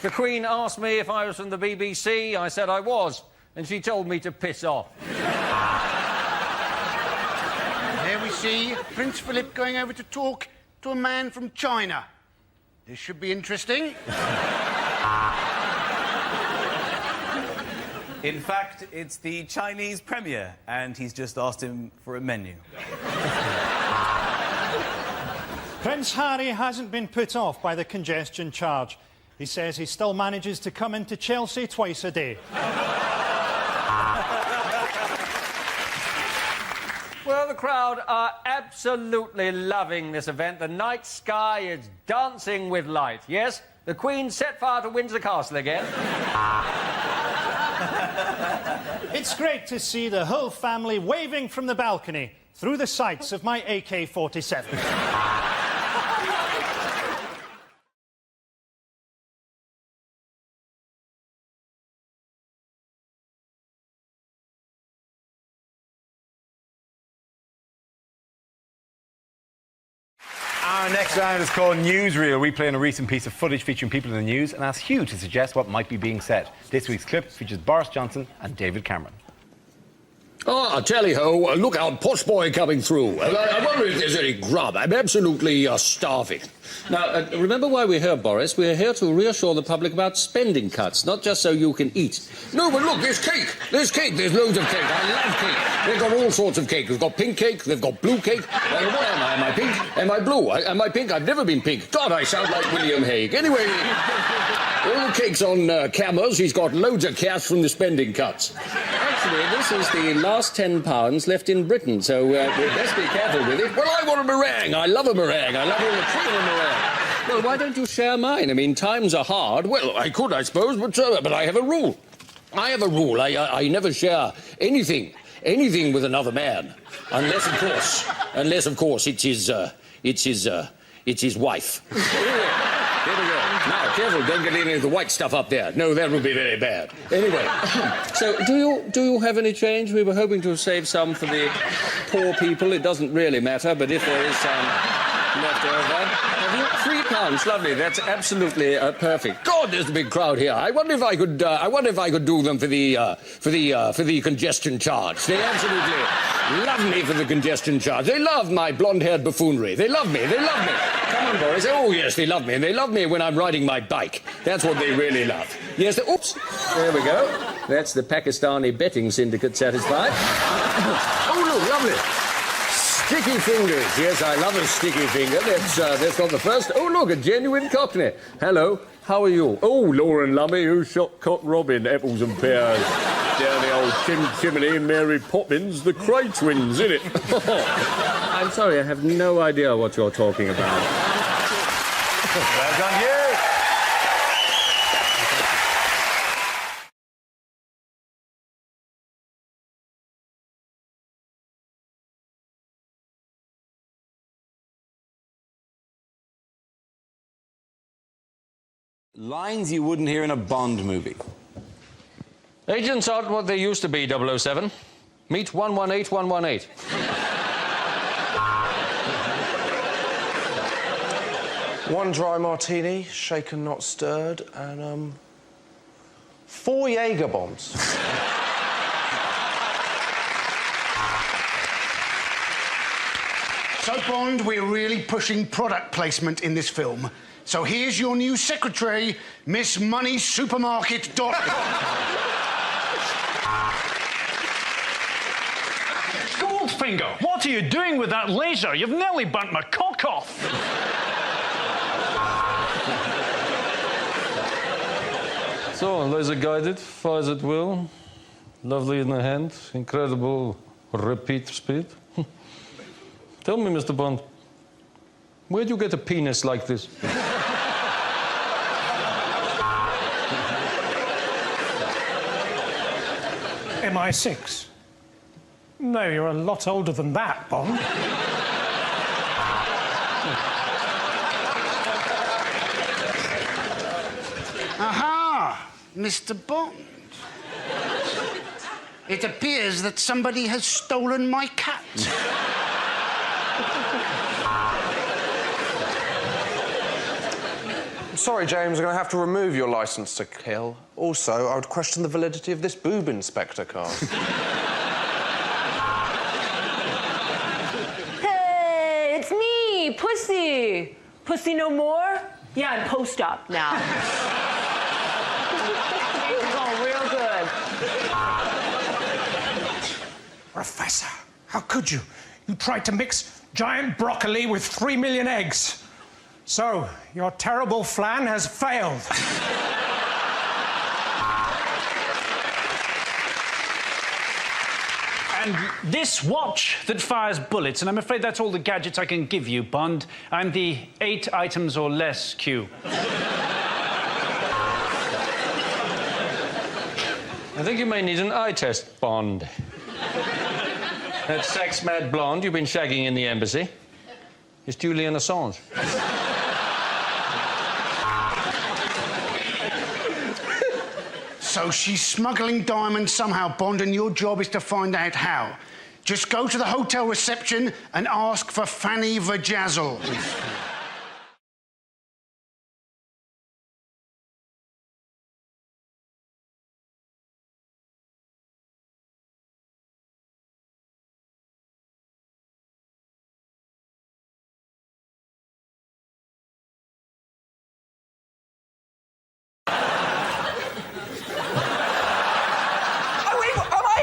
The Queen asked me if I was from the BBC. I said I was, and she told me to piss off. There we see Prince Philip going over to talk to a man from China. This should be interesting. In fact, it's the Chinese Premier, and he's just asked him for a menu. Prince Harry hasn't been put off by the congestion charge. He says he still manages to come into Chelsea twice a day. Well, the crowd are absolutely loving this event. The night sky is dancing with light. Yes, the Queen set fire to Windsor Castle again. It's great to see the whole family waving from the balcony through the sights of my AK-47. Our next round is called Newsreel. We play on a recent piece of footage featuring people in the news and ask Hugh to suggest what might be being said. This week's clip features Boris Johnson and David Cameron. Oh, tally-ho, look out, posh boy coming through. I wonder if there's any grub. I'm absolutely starving. Now, remember why we're here, Boris. We're here to reassure the public about spending cuts, not just so you can eat. No, but look, there's cake. There's cake. There's loads of cake. I love cake. They've got all sorts of cake. They've got pink cake. They've got blue cake. What am I? Am I pink? Am I blue? Am I pink? I've never been pink. God, I sound like William Hague. Anyway, all the cake's on cameras. He's got loads of cash from the spending cuts. Actually, this is the last £10 left in Britain, so we'd best be careful with it. Well, I want a meringue. I love a meringue. I love all the cream of meringue. Well, why don't you share mine? I mean, times are hard. Well, I could, I suppose, but I have a rule. I have a rule. I never share anything with another man, unless, of course, it's his wife. There we go. Now, careful, don't get any of the white stuff up there. No, that would be very bad. Anyway. So, do you have any change? We were hoping to save some for the poor people. It doesn't really matter, but if there is some left over... £3, lovely. That's absolutely perfect. God, there's a big crowd here. I wonder if I could do them for the congestion charge. They absolutely love me for the congestion charge. They love my blonde-haired buffoonery. They love me. Come on, Boris. Oh, yes, they love me. And they love me when I'm riding my bike. That's what they really love. Yes, oops. There we go. That's the Pakistani betting syndicate satisfied. Oh, look, lovely. Sticky fingers. Yes, I love a sticky finger. That's got the first. Oh, look, a genuine Cockney. Hello, how are you? Oh, Lauren Lummy, who shot Cock Robin, apples and pears. Down the old chimney, Mary Poppins, the Cray twins, innit? I'm sorry, I have no idea what you're talking about. Well done, you. Lines you wouldn't hear in a Bond movie. Agents aren't what they used to be, 007. Meet 118118. One dry martini, shaken not stirred, and 4 Jaeger bombs. So, Bond, we're really pushing product placement in this film. So here's your new secretary, Miss Money Supermarket. Goldfinger, what are you doing with that laser? You've nearly burnt my cock off. So, laser-guided, fires at will, lovely in the hand, incredible repeat speed. Tell me, Mr. Bond, where'd you get a penis like this? MI6? No, you're a lot older than that, Bond. Aha! Mr. Bond. It appears that somebody has stolen my cat. Sorry, James, I'm going to have to remove your licence to kill. Also, I would question the validity of this boob inspector card. Hey, it's me, Pussy. Pussy no more? Yeah, I'm post-op now. It's going real good. Professor, how could you? You tried to mix giant broccoli with 3 million eggs. So, your terrible flan has failed. And this watch that fires bullets, and I'm afraid that's all the gadgets I can give you, Bond. I'm the 8 items or less queue. I think you may need an eye test, Bond. That sex-mad blonde you've been shagging in the embassy is Julian Assange. So she's smuggling diamonds somehow, Bond, and your job is to find out how. Just go to the hotel reception and ask for Fanny Vajazzle.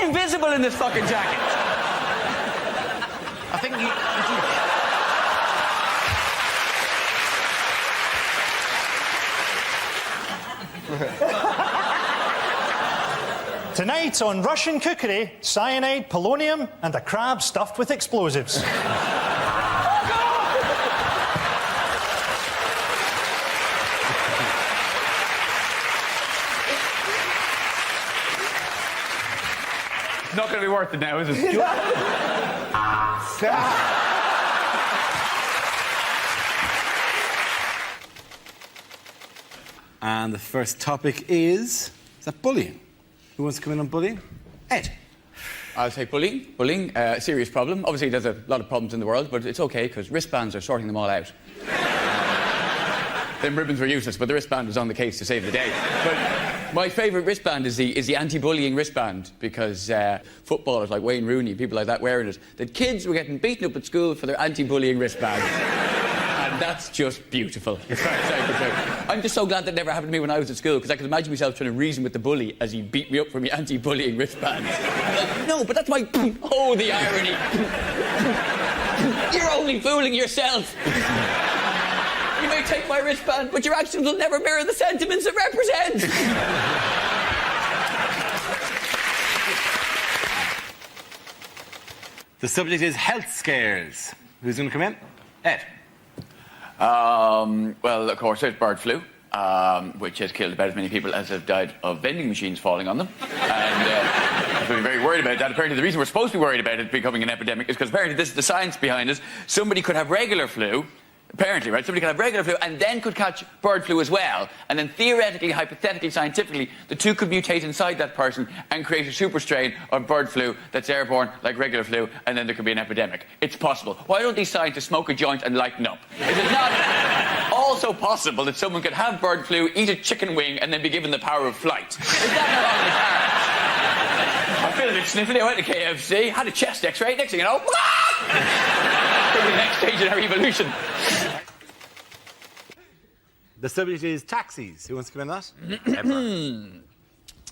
Invisible in this fucking jacket. I think you... Tonight on Russian cookery, cyanide, polonium, and a crab stuffed with explosives. Not going to be worth it now, is it? And the first topic is that bullying? Who wants to come in on bullying? Ed. I'll say bullying. Bullying, serious problem. Obviously, there's a lot of problems in the world, but it's okay because wristbands are sorting them all out. Them ribbons were useless, but the wristband was on the case to save the day. But my favourite wristband is the anti-bullying wristband because footballers like Wayne Rooney, people like that wearing it, that kids were getting beaten up at school for their anti-bullying wristband. And that's just beautiful. I'm just so glad that never happened to me when I was at school because I could imagine myself trying to reason with the bully as he beat me up for my anti-bullying wristband. Like, no, but that's my... Oh, the irony. You're only fooling yourself. You may take my wristband, but your actions will never mirror the sentiments it represents. The subject is health scares. Who's going to come in? Ed. Well, of course, there's bird flu, which has killed about as many people as have died of vending machines falling on them. And we're very worried about that. Apparently, the reason we're supposed to be worried about it becoming an epidemic is because apparently this is the science behind it. Somebody could have regular flu, Apparently, right? Somebody could have regular flu and then could catch bird flu as well. And then theoretically, hypothetically, scientifically, the two could mutate inside that person and create a super strain of bird flu that's airborne like regular flu, and then there could be an epidemic. It's possible. Why don't these scientists smoke a joint and lighten up? Is it not also possible that someone could have bird flu, eat a chicken wing, and then be given the power of flight? Is that not on the cards? I feel a bit sniffly. I went to KFC, had a chest X-ray. Next thing you know, the next stage in our evolution. The subject is taxis. Who wants to come in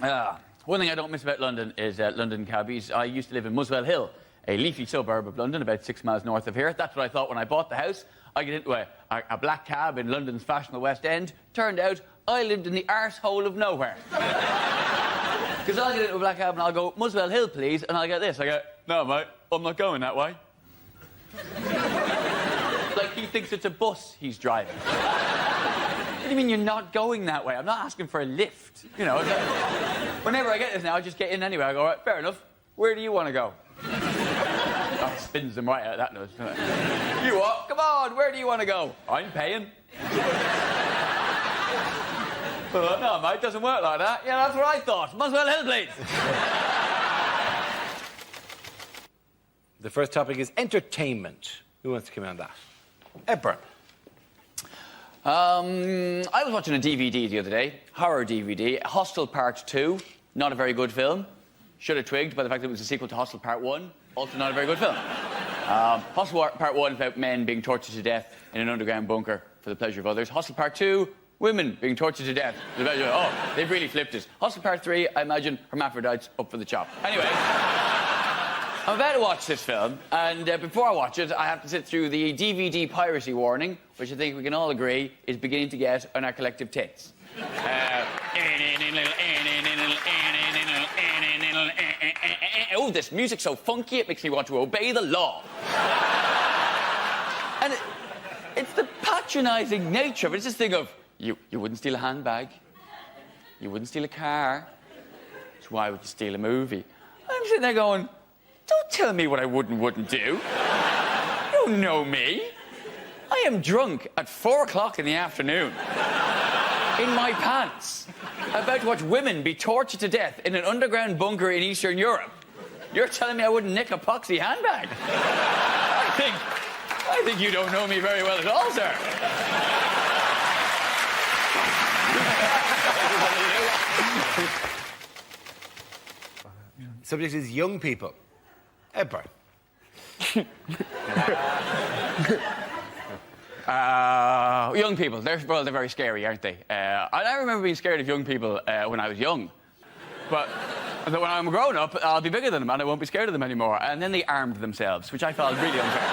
that? One thing I don't miss about London is London cabbies. I used to live in Muswell Hill, a leafy suburb of London, about 6 miles north of here. That's what I thought when I bought the house. I get into a black cab in London's fashionable West End. Turned out I lived in the arsehole of nowhere. Because I'll get into a black cab and I'll go, Muswell Hill, please, and I'll get this. I go, no, mate, I'm not going that way. Like he thinks it's a bus he's driving. What do you mean you're not going that way? I'm not asking for a lift. You know, whenever I get this now, I just get in anyway. I go, right, fair enough. Where do you want to go? Oh, it spins them right out of that nose. You what? Come on, where do you want to go? I'm paying. No, mate, doesn't work like that. Yeah, that's what I thought. Muswell Hill, please. The first topic is entertainment. Who wants to come in on that? Hepburn. I was watching a DVD the other day, horror DVD, Hostel Part 2, not a very good film. Should have twigged by the fact that it was a sequel to Hostel Part 1, also not a very good film. Hostel Part 1 is about men being tortured to death in an underground bunker for the pleasure of others. Hostel Part 2, women being tortured to death for the pleasure of... Oh, they've really flipped it. Hostel Part 3, I imagine hermaphrodites up for the chop. Anyway... I'm about to watch this film, and before I watch it, I have to sit through the DVD piracy warning, which I think we can all agree is beginning to get on our collective tits. Oh, this music's so funky, it makes me want to obey the law. And it's the patronising nature of it. It's this thing of, you wouldn't steal a handbag, you wouldn't steal a car, so why would you steal a movie? I'm sitting there going... Don't tell me what I wouldn't do. You don't know me. I am drunk at 4 o'clock in the afternoon. In my pants. About to watch women be tortured to death in an underground bunker in Eastern Europe. You're telling me I wouldn't nick a poxy handbag? I think you don't know me very well at all, sir. Subject is young people. Hepburn. Young people, they're very scary, aren't they? I remember being scared of young people when I was young. But when I'm grown up, I'll be bigger than them and I won't be scared of them anymore. And then they armed themselves, which I felt really unfair.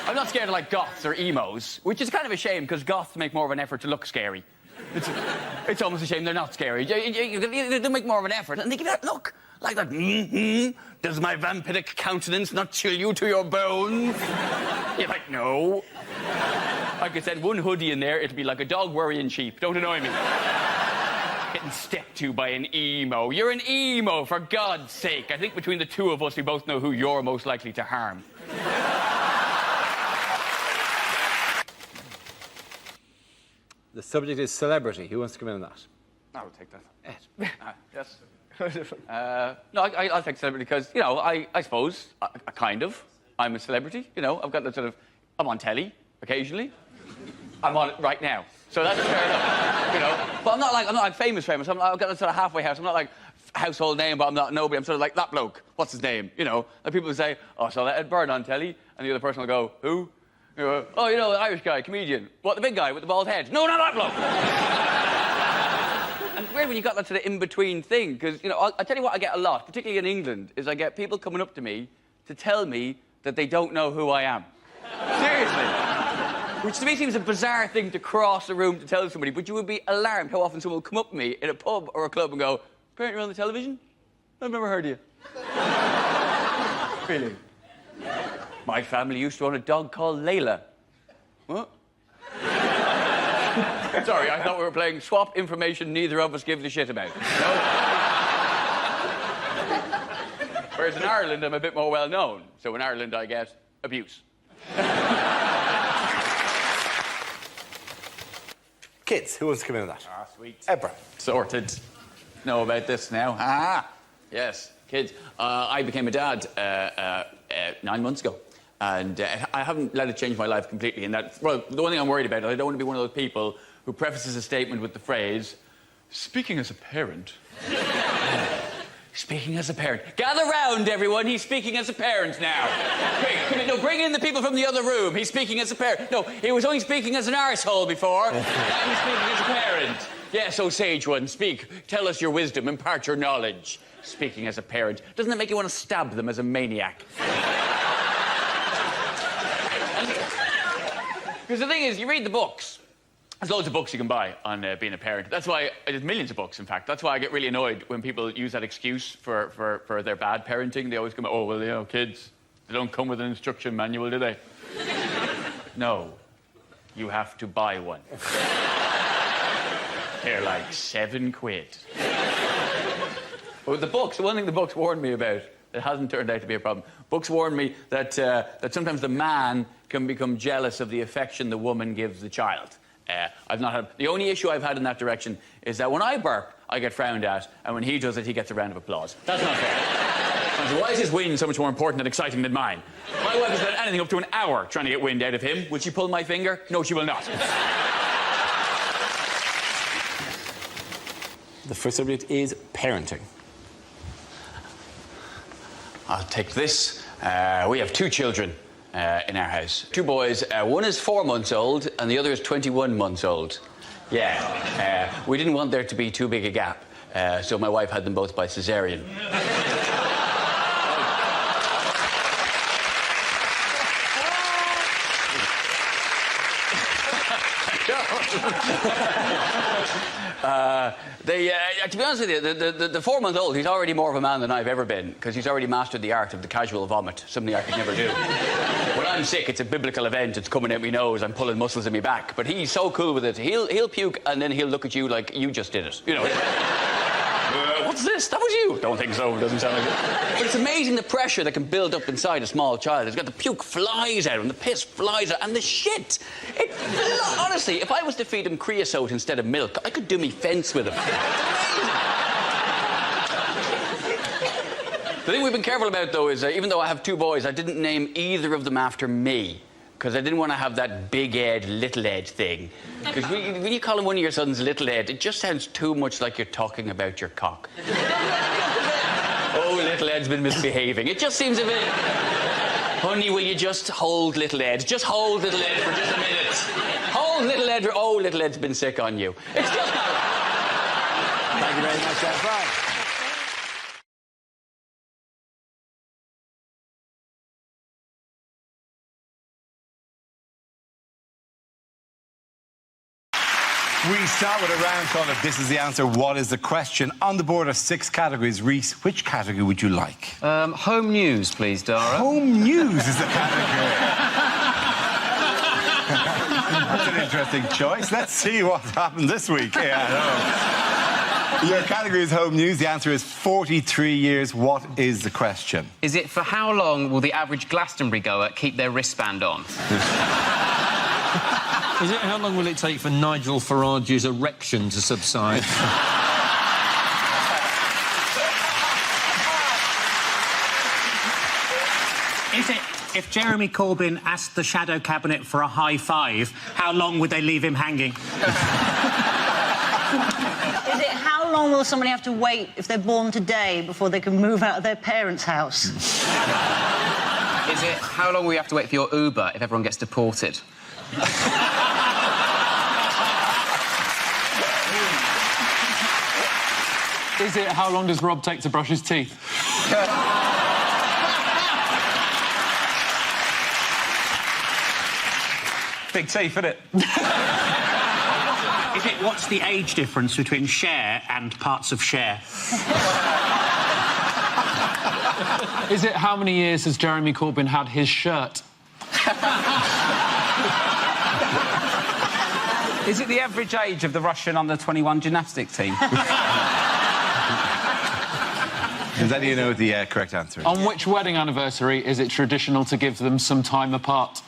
I'm not scared of, like, goths or emos, which is kind of a shame, because goths make more of an effort to look scary. It's almost a shame they're not scary. They make more of an effort, and they give that look. Like that, does my vampiric countenance not chill you to your bones? You're like, no. I could send one hoodie in there, it'd be like a dog worrying sheep. Don't annoy me. Getting stepped to by an emo. You're an emo, for God's sake. I think between the two of us, we both know who you're most likely to harm. The subject is celebrity. Who wants to come in on that? I would take that. Yes. No, I'll take celebrity because, you know, I suppose, kind of, I'm a celebrity. You know, I've got that sort of... I'm on telly, occasionally. I'm on it right now. So that's fair enough, you know. But I'm not like famous. I've got that sort of halfway house. I'm not like household name, but I'm not nobody. I'm sort of like that bloke. What's his name? You know, like people will say, oh, I saw that Ed Byrne on telly. And the other person will go, who? You know, oh, you know, the Irish guy, comedian. What, the big guy with the bald head? No, not that bloke. And it's weird when you got that sort of in-between thing, because, you know, I'll tell you what I get a lot, particularly in England, is I get people coming up to me to tell me that they don't know who I am. Seriously. Which to me seems a bizarre thing to cross a room to tell somebody, but you would be alarmed how often someone will come up to me in a pub or a club and go, apparently you're on the television? I've never heard of you. Really? My family used to own a dog called Layla. What? Sorry, I thought we were playing swap information neither of us give a shit about. No? Whereas in Ireland, I'm a bit more well-known. So in Ireland, I get abuse. Kids, who wants to come in on that? Ah, sweet. Ebra. Sorted. Know about this now. Ah, yes, kids. I became a dad 9 months ago. And I haven't let it change my life completely in that... Well, the one thing I'm worried about is I don't want to be one of those people who prefaces a statement with the phrase, speaking as a parent. Speaking as a parent. Gather round, everyone. He's speaking as a parent now. Quick, come in. No, bring in the people from the other room. He's speaking as a parent. No, he was only speaking as an arsehole before. Now he's speaking as a parent. Yes, O sage one, speak. Tell us your wisdom. Impart your knowledge. Speaking as a parent. Doesn't it make you want to stab them as a maniac? Because the thing is, you read the books. There's loads of books you can buy on being a parent. That's why, there's millions of books, in fact. That's why I get really annoyed when people use that excuse for their bad parenting. They always come, oh, well, you know, kids, they don't come with an instruction manual, do they? No. You have to buy one. They're like 7 quid. But with the books, the one thing the books warned me about, it hasn't turned out to be a problem. Books warn me that sometimes the man can become jealous of the affection the woman gives the child. I've not had... The only issue I've had in that direction is that when I burp, I get frowned at, and when he does it, he gets a round of applause. That's not fair. So why is his wind so much more important and exciting than mine? My wife has spent anything up to an hour trying to get wind out of him. Will she pull my finger? No, she will not. The first subject is parenting. I'll take this. We have 2 children in our house. 2 boys. One is 4 months old and the other is 21 months old. Yeah. We didn't want there to be too big a gap, so my wife had them both by cesarean. To be honest with you, the 4-month-old, he's already more of a man than I've ever been, because he's already mastered the art of the casual vomit, something I could never do. When I'm sick, it's a biblical event, it's coming out my nose, I'm pulling muscles in my back, but he's so cool with it, he'll puke and then he'll look at you like you just did it. You know, what's this? That was you. Don't think so, doesn't sound like it. But it's amazing the pressure that can build up inside a small child. It's got the puke flies out and the piss flies out and the shit. Honestly, if I was to feed him creosote instead of milk, I could do me fence with him. The thing we've been careful about, though, is even though I have 2 boys, I didn't name either of them after me, because I didn't want to have that big Ed, little Ed thing. Because when you call him one of your sons Little Ed, it just sounds too much like you're talking about your cock. Oh, Little Ed's been misbehaving. It just seems a bit... Honey, will you just hold Little Ed? Just hold Little Ed for just a minute. Hold Little Ed, or oh, Little Ed's been sick on you. It's just not... Thank you very much, Frank. We start with a round called If This Is the Answer, What Is the Question? On the board are 6 categories. Reese, which category would you like? Home news, please, Dara. Home news is the category. That's an interesting choice. Let's see what happened this week. Yeah, your category is home news. The answer is 43 years. What is the question? Is it for how long will the average Glastonbury goer keep their wristband on? Is it how long will it take for Nigel Farage's erection to subside? Is it, if Jeremy Corbyn asked the Shadow Cabinet for a high five, how long would they leave him hanging? Is it how long will somebody have to wait if they're born today before they can move out of their parents' house? Is it how long will you have to wait for your Uber if everyone gets deported? Is it how long does Rob take to brush his teeth? Big teeth, isn't it? Is it what's the age difference between Cher and parts of Cher? Is it how many years has Jeremy Corbyn had his shirt? Is it the average age of the Russian under-21 gymnastics team? Does any of you know what the correct answer is? On which wedding anniversary is it traditional to give them some time apart?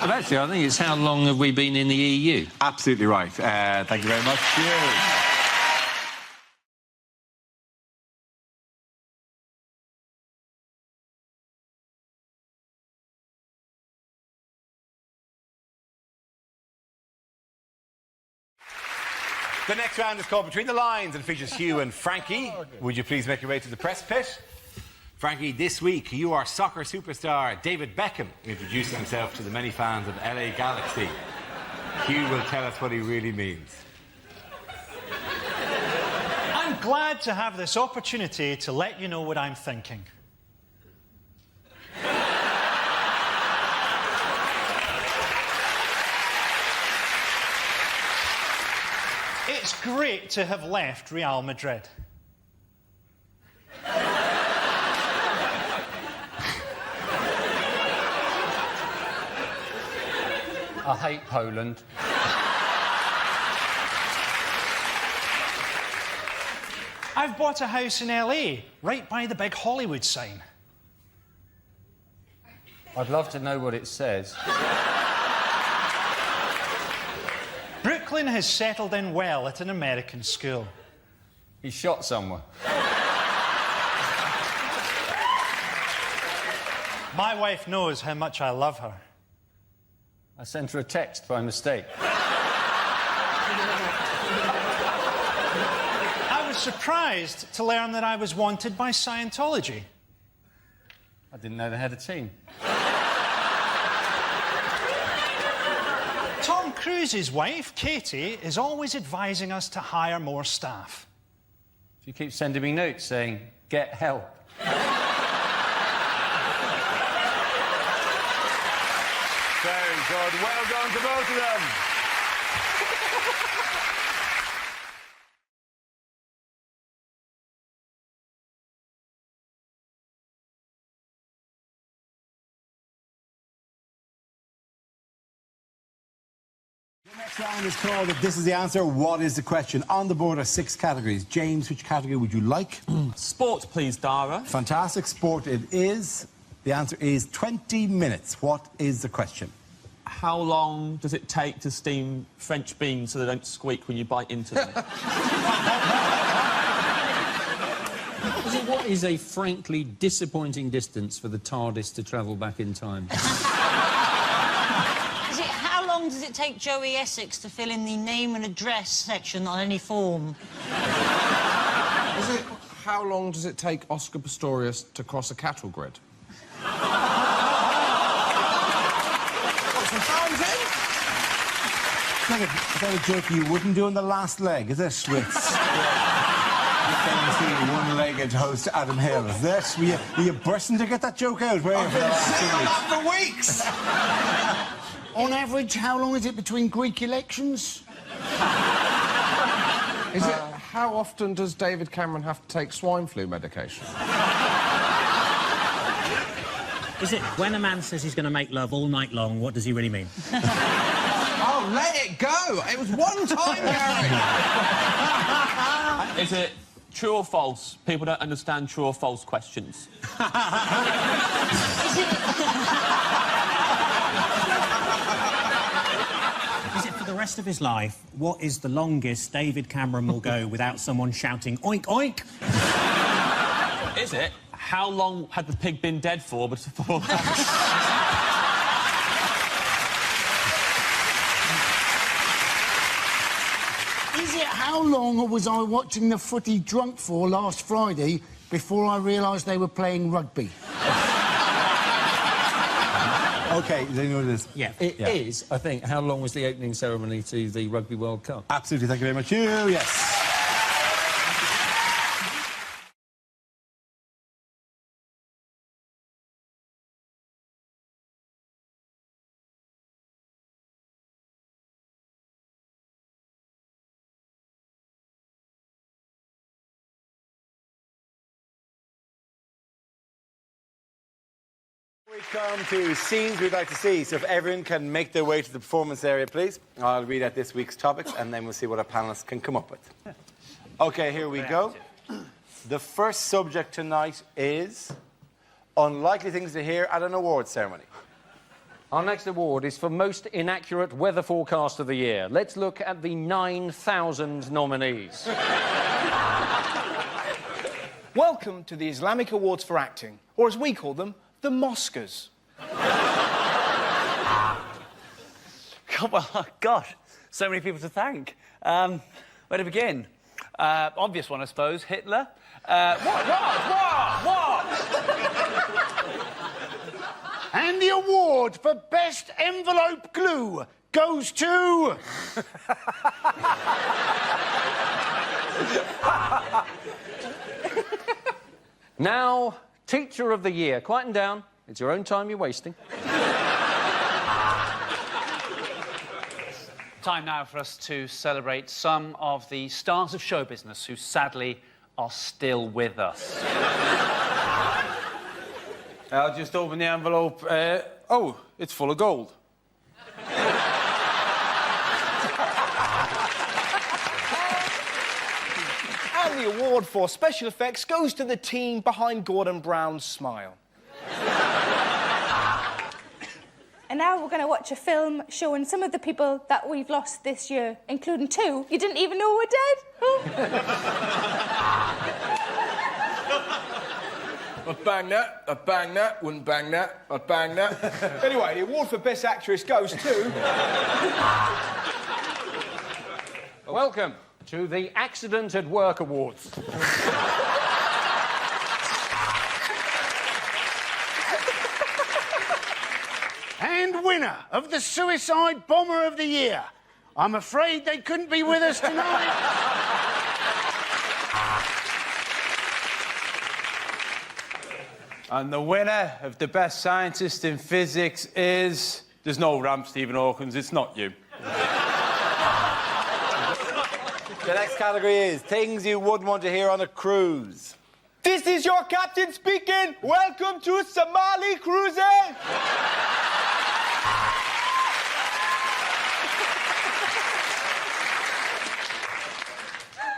But actually, I think it's how long have we been in the EU? Absolutely right. Thank you very much. Cheers. The next round is called Between the Lines and features Hugh and Frankie. Would you please make your way to the press pit? Frankie, this week you are soccer superstar David Beckham introducing himself to the many fans of LA Galaxy. Hugh will tell us what he really means. I'm glad to have this opportunity to let you know what I'm thinking. It's great to have left Real Madrid. I hate Poland. I've bought a house in LA, right by the big Hollywood sign. I'd love to know what it says. Brooklyn has settled in well at an American school. He shot someone. My wife knows how much I love her. I sent her a text by mistake. I was surprised to learn that I was wanted by Scientology. I didn't know they had a team. Tom Cruise's wife, Katie, is always advising us to hire more staff. She keeps sending me notes saying, get help. Very good. Well done to both of them. The next round is called If This Is the Answer, What is the Question? On the board are 6 categories. James, which category would you like? Sport, please, Dara. Fantastic. Sport it is. The answer is 20 minutes. What is the question? How long does it take to steam French beans so they don't squeak when you bite into them? What is a frankly disappointing distance for the TARDIS to travel back in time? How long does it take Joey Essex to fill in the name and address section on any form? How long does it take Oscar Pistorius to cross a cattle grid? Is that a joke you wouldn't do on the last leg, is it? With famously one-legged host Adam Hill, is this? Were you bursting to get that joke out? I've been sitting up for weeks! On average, how long is it between Greek elections? How often does David Cameron have to take swine flu medication? Is it when a man says he's going to make love all night long, what does he really mean? Oh, let it go! It was one time, Gary! Is it true or false? People don't understand true or false questions. Is it for the rest of his life, what is the longest David Cameron will go without someone shouting, oink, oink? Is it? How long had the pig been dead for before that? Is it how long was I watching the footy drunk for last Friday before I realised they were playing rugby? OK, then you know what it is? Yeah. It is, I think, how long was the opening ceremony to the Rugby World Cup? Absolutely, thank you very much. You, yes. We come to scenes we'd like to see, so if everyone can make their way to the performance area, please. I'll read out this week's topics, and then we'll see what our panellists can come up with. OK, here we go. The first subject tonight is unlikely things to hear at an awards ceremony. Our next award is for Most Inaccurate Weather Forecast of the Year. Let's look at the 9,000 nominees. Welcome to the Islamic Awards for Acting, or as we call them, the Moscas. Oh, gosh, so many people to thank. Where to begin? Obvious one, I suppose, Hitler. What? And the award for Best Envelope Glue goes to... Now, Teacher of the Year. Quieten down. It's your own time you're wasting. Time now for us to celebrate some of the stars of show business who sadly are still with us. I'll just open the envelope. Oh, it's full of gold. And the award for special effects goes to the team behind Gordon Brown's smile. And now we're going to watch a film showing some of the people that we've lost this year, including 2 you didn't even know were dead. I'd bang that, I'd bang that, wouldn't bang that, I'd bang that. Anyway, the award for Best Actress goes to... Welcome to the Accident at Work Awards. And winner of the Suicide Bomber of the Year. I'm afraid they couldn't be with us tonight. And the winner of the Best Scientist in Physics is... There's no ramp, Stephen Hawkins, it's not you. The next category is things you wouldn't want to hear on a cruise. This is your captain speaking. Welcome to Somali Cruises.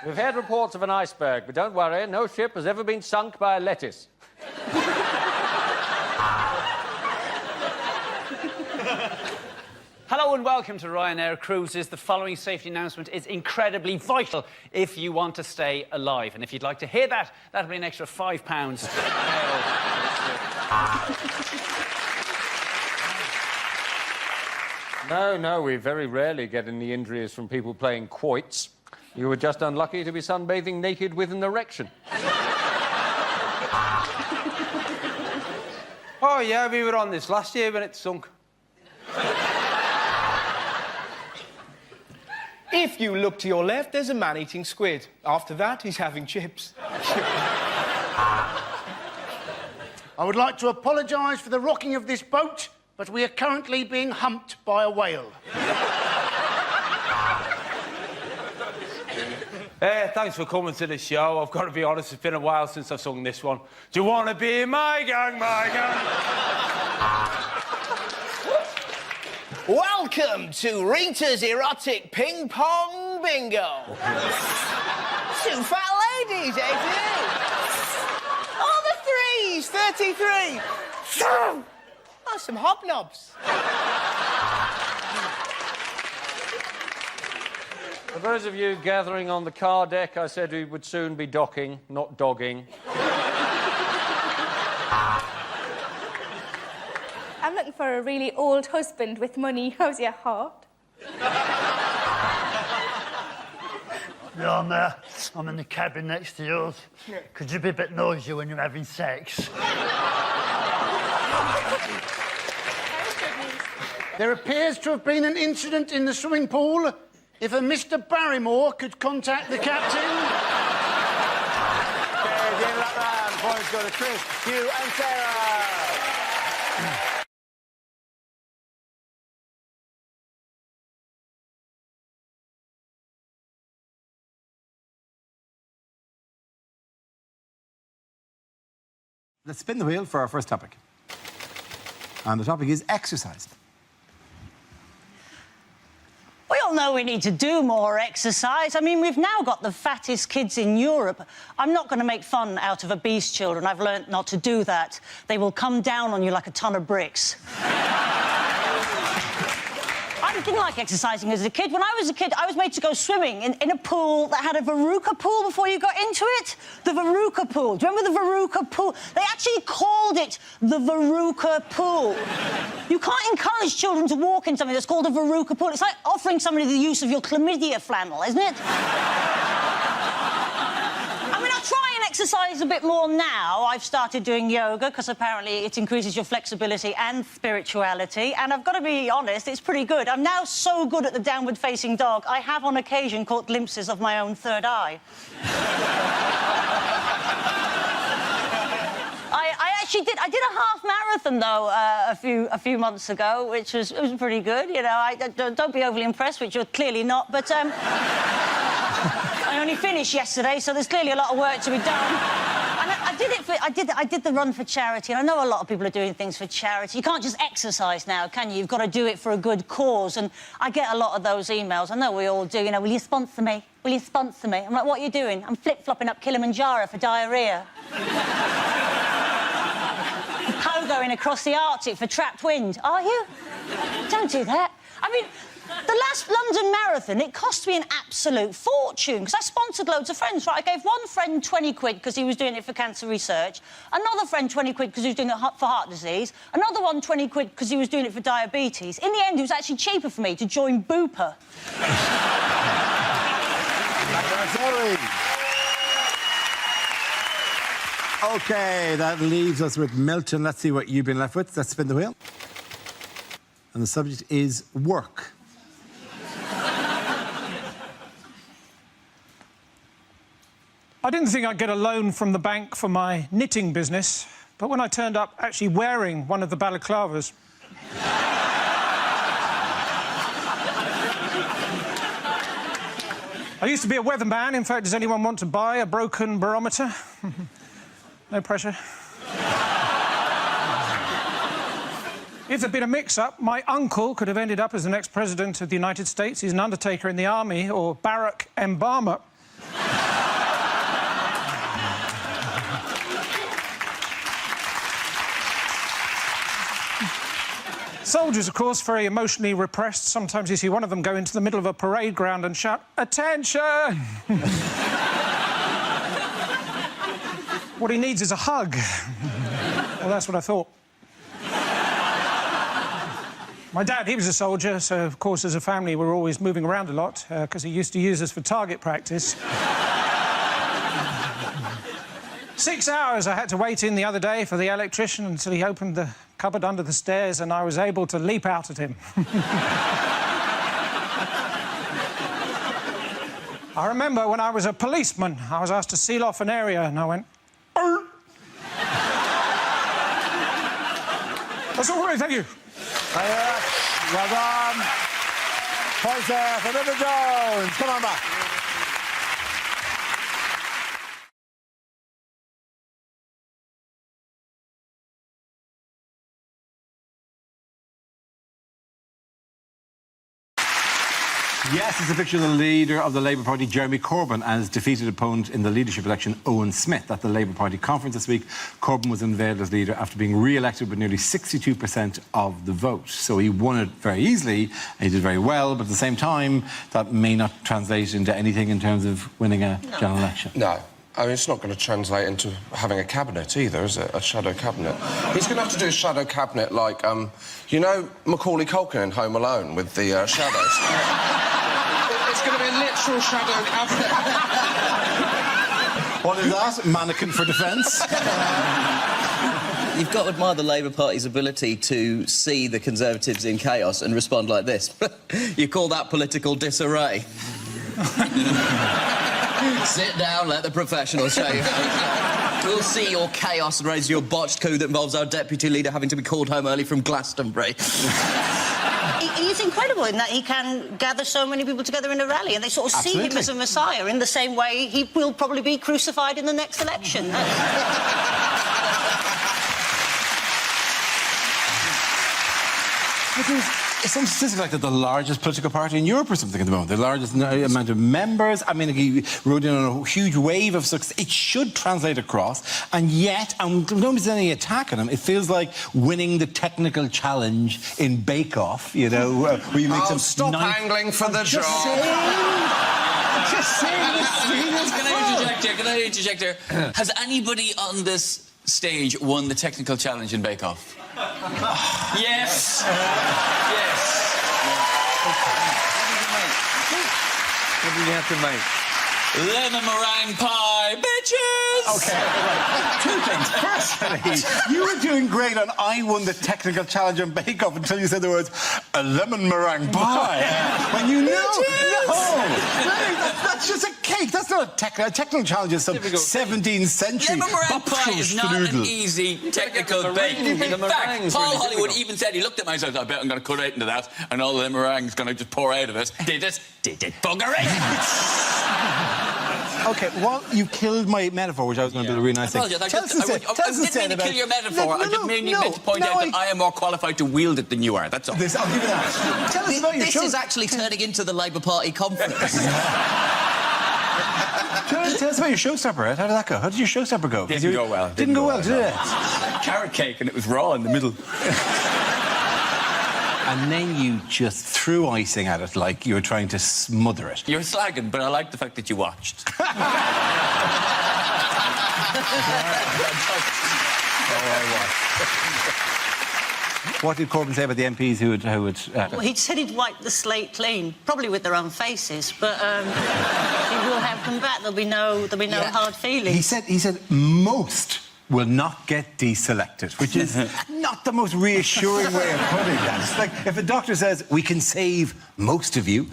We've had reports of an iceberg, but don't worry, no ship has ever been sunk by a lettuce. Hello and welcome to Ryanair Cruises. The following safety announcement is incredibly vital if you want to stay alive. And if you'd like to hear that, that'll be an extra £5. No, we very rarely get any injuries from people playing quoits. You were just unlucky to be sunbathing naked with an erection. Oh, yeah, we were on this last year when it sunk. If you look to your left, there's a man eating squid. After that, he's having chips. I would like to apologise for the rocking of this boat, but we are currently being humped by a whale. Thanks for coming to the show. I've got to be honest, it's been a while since I've sung this one. Do you want to be in my gang, my gang? Welcome to Rita's Erotic Ping Pong Bingo. 2 fat ladies, Oh, the 3s, 33. Oh, some hobnobs. For those of you gathering on the car deck, I said we would soon be docking, not dogging. I'm looking for a really old husband with money. How's your heart? Yeah, I'm there. I'm in the cabin next to yours. Could you be a bit noisy when you're having sex? There appears to have been an incident in the swimming pool. If a Mr. Barrymore could contact the captain... Okay, the end of that round. Points go to Chris, Hugh and Sarah. Let's spin the wheel for our first topic. And the topic is exercise. We all know we need to do more exercise. I mean, we've now got the fattest kids in Europe. I'm not going to make fun out of obese children. I've learnt not to do that. They will come down on you like a ton of bricks. didn't like exercising as a kid. When I was a kid, I was made to go swimming in a pool that had a Veruca pool before you got into it. The Veruca pool. Do you remember the Veruca pool? They actually called it the Veruca pool. You can't encourage children to walk in something that's called a Veruca pool. It's like offering somebody the use of your chlamydia flannel, isn't it? I mean, I try and exercise a bit more now. I've started doing yoga because apparently it increases your flexibility and spirituality. And I've got to be honest, it's pretty good. I'm now so good at the downward-facing dog, I have on occasion caught glimpses of my own third eye. I did a half marathon though a few months ago, which was pretty good. You know, don't be overly impressed, which you're clearly not. But I only finished yesterday, so there's clearly a lot of work to be done. And I did the run for charity, and I know a lot of people are doing things for charity. You can't just exercise now, can you? You've got to do it for a good cause. And I get a lot of those emails. I know we all do. You know, will you sponsor me? Will you sponsor me? I'm like, what are you doing? I'm flip-flopping up Kilimanjaro for diarrhoea. Going across the Arctic for trapped wind. Are you? Don't do that. I mean, the last London Marathon, it cost me an absolute fortune because I sponsored loads of friends, right? I gave one friend 20 quid because he was doing it for cancer research, another friend 20 quid because he was doing it for heart disease, another one 20 quid because he was doing it for diabetes. In the end, it was actually cheaper for me to join Bupa. OK, that leaves us with Milton. Let's see what you've been left with. Let's spin the wheel. And the subject is work. I didn't think I'd get a loan from the bank for my knitting business, but when I turned up actually wearing one of the balaclavas... I used to be a weatherman. In fact, does anyone want to buy a broken barometer? No pressure. If there'd been a mix-up, my uncle could have ended up as the next president of the United States. He's an undertaker in the army, or Barack Obama. Soldiers, of course, very emotionally repressed. Sometimes you see one of them go into the middle of a parade ground and shout, "Attention!" What he needs is a hug. Well, that's what I thought. My dad, he was a soldier, so, of course, as a family, we were always moving around a lot, because he used to use us for target practice. 6 hours I had to wait in the other day for the electrician until he opened the cupboard under the stairs and I was able to leap out at him. I remember when I was a policeman, I was asked to seal off an area and I went... That's all right, thank you. Well done. Points there for Mr. Jones. Come on back. Yes, it's a picture of the leader of the Labour Party, Jeremy Corbyn, and his defeated opponent in the leadership election, Owen Smith. At the Labour Party conference this week, Corbyn was unveiled as leader after being re-elected with nearly 62% of the vote. So he won it very easily, and he did very well, but at the same time, that may not translate into anything in terms of winning a general election. No. I mean, it's not going to translate into having a cabinet either, is it? A shadow cabinet. He's going to have to do a shadow cabinet like, you know, Macaulay Culkin in Home Alone with the shadows. It's going to be a literal shadow cabinet. What is that? Mannequin for defence? You've got to admire the Labour Party's ability to see the Conservatives in chaos and respond like this. You call that political disarray? Sit down, let the professionals show you how. We'll see your chaos and raise your botched coup that involves our deputy leader having to be called home early from Glastonbury. He's incredible in that he can gather so many people together in a rally and they sort of see him as a messiah in the same way he will probably be crucified in the next election. It is some statistic like that, the largest political party in Europe or something at the moment, the largest amount of members. I mean, he rode in on a huge wave of success. It should translate across, and yet, and nobody's any attack on him. It feels like winning the technical challenge in Bake Off, you know, where you make some. Stop angling for the job. Just saying. Can I interject here? Has anybody on this stage won the technical challenge in Bake Off? Yes. Yes. What did you have to make? Lemon meringue pie, bitches! OK, right. Two things. Firstly, you were doing great on I won the technical challenge on Bake Off until you said the words, a lemon meringue pie. When you know... No! That's just a cake. That's not a technical challenge. It's some 17th century... Lemon meringue pie is not an easy technical bake. In fact, Paul Hollywood even said, he looked at me and said, I bet I'm going to cut right into that, and all the lemon meringue's going to just pour out of it. Did it? Did it? Bugger it! OK, well, you killed my metaphor, which I was going to do a really nice thing. I didn't mean to kill your metaphor. I just meant to point out that I am more qualified to wield it than you are. That's all. I'll give you that. Tell us about your show. This is actually turning into the Labour Party conference. Tell us about your showstopper, Ed. How did that go? How did your showstopper go? Didn't go well. Didn't go well, did it? Carrot cake, and it was raw in the middle. And then you just threw icing at it like you were trying to smother it. You're slagging, but I like the fact that you watched. What did Corbyn say about the MPs who would... Well, he said he'd wipe the slate clean, probably with their own faces, but he will have them back. There'll be no hard feelings. He said most will not get deselected, which is not the most reassuring way of putting that. It's like if a doctor says, we can save most of you,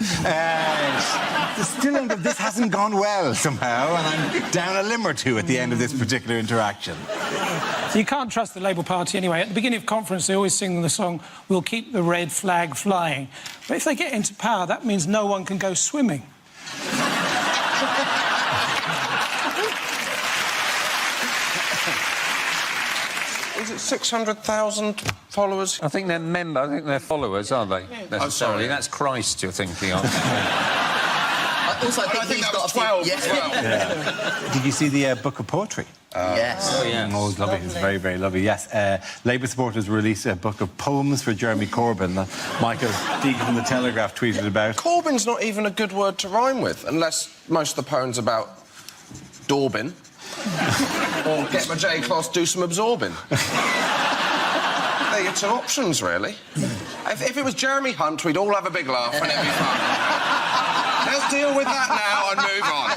still this hasn't gone well somehow, and I'm down a limb or two at the end of this particular interaction. So you can't trust the Labour Party anyway. At the beginning of conference, they always sing the song, we'll keep the red flag flying. But if they get into power, that means no one can go swimming. Is it 600,000 followers? I think they're followers, aren't they? Necessarily. Sorry. That's Christ you're thinking of. Also, I think that was 12 as well. Yeah. Did you see the Book of Poetry? Yes. Oh, yeah. Oh, it's lovely. It's very, very lovely. Yes. Labour supporters released a book of poems for Jeremy Corbyn that Michael Deacon from The Telegraph tweeted about. Corbyn's not even a good word to rhyme with, unless most of the poems about Dorbin. Or get my J-class, do some absorbing. They're your two options, really. If it was Jeremy Hunt, we'd all have a big laugh and it'd be fun. Let's deal with that now and move on.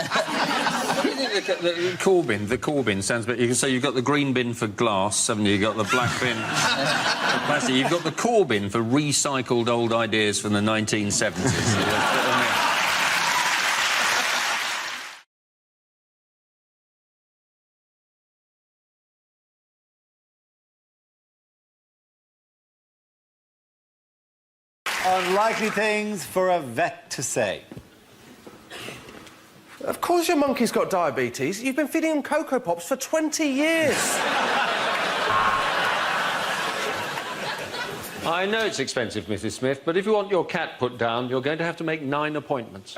The Corbyn sounds a bit... You can say you've got the green bin for glass, haven't you? You've got the black bin for plastic. You've got the Corbyn for recycled old ideas from the 1970s. Unlikely things for a vet to say. Of course your monkey's got diabetes. You've been feeding him Cocoa Pops for 20 years. I know it's expensive, Mrs. Smith, but if you want your cat put down, you're going to have to make 9 appointments.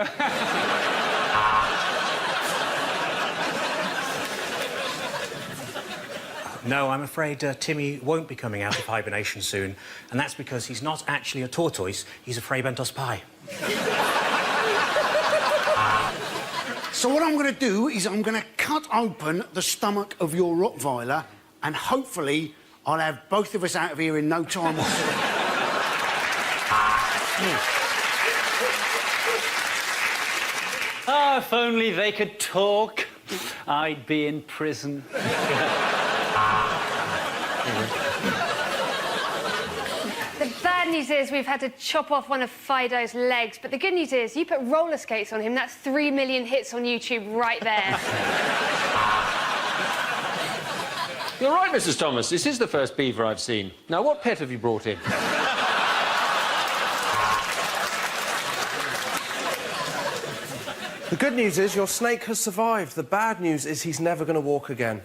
No, I'm afraid Timmy won't be coming out of hibernation soon, and that's because he's not actually a tortoise, he's a Freybentos pie. So what I'm going to do is I'm going to cut open the stomach of your Rottweiler, and hopefully I'll have both of us out of here in no time whatsoever. Oh, if only they could talk, I'd be in prison. The bad news is we've had to chop off one of Fido's legs, but the good news is you put roller skates on him, that's 3 million hits on YouTube right there. You're right, Mrs. Thomas. This is the first beaver I've seen. Now, what pet have you brought in? The good news is your snake has survived. The bad news is he's never going to walk again.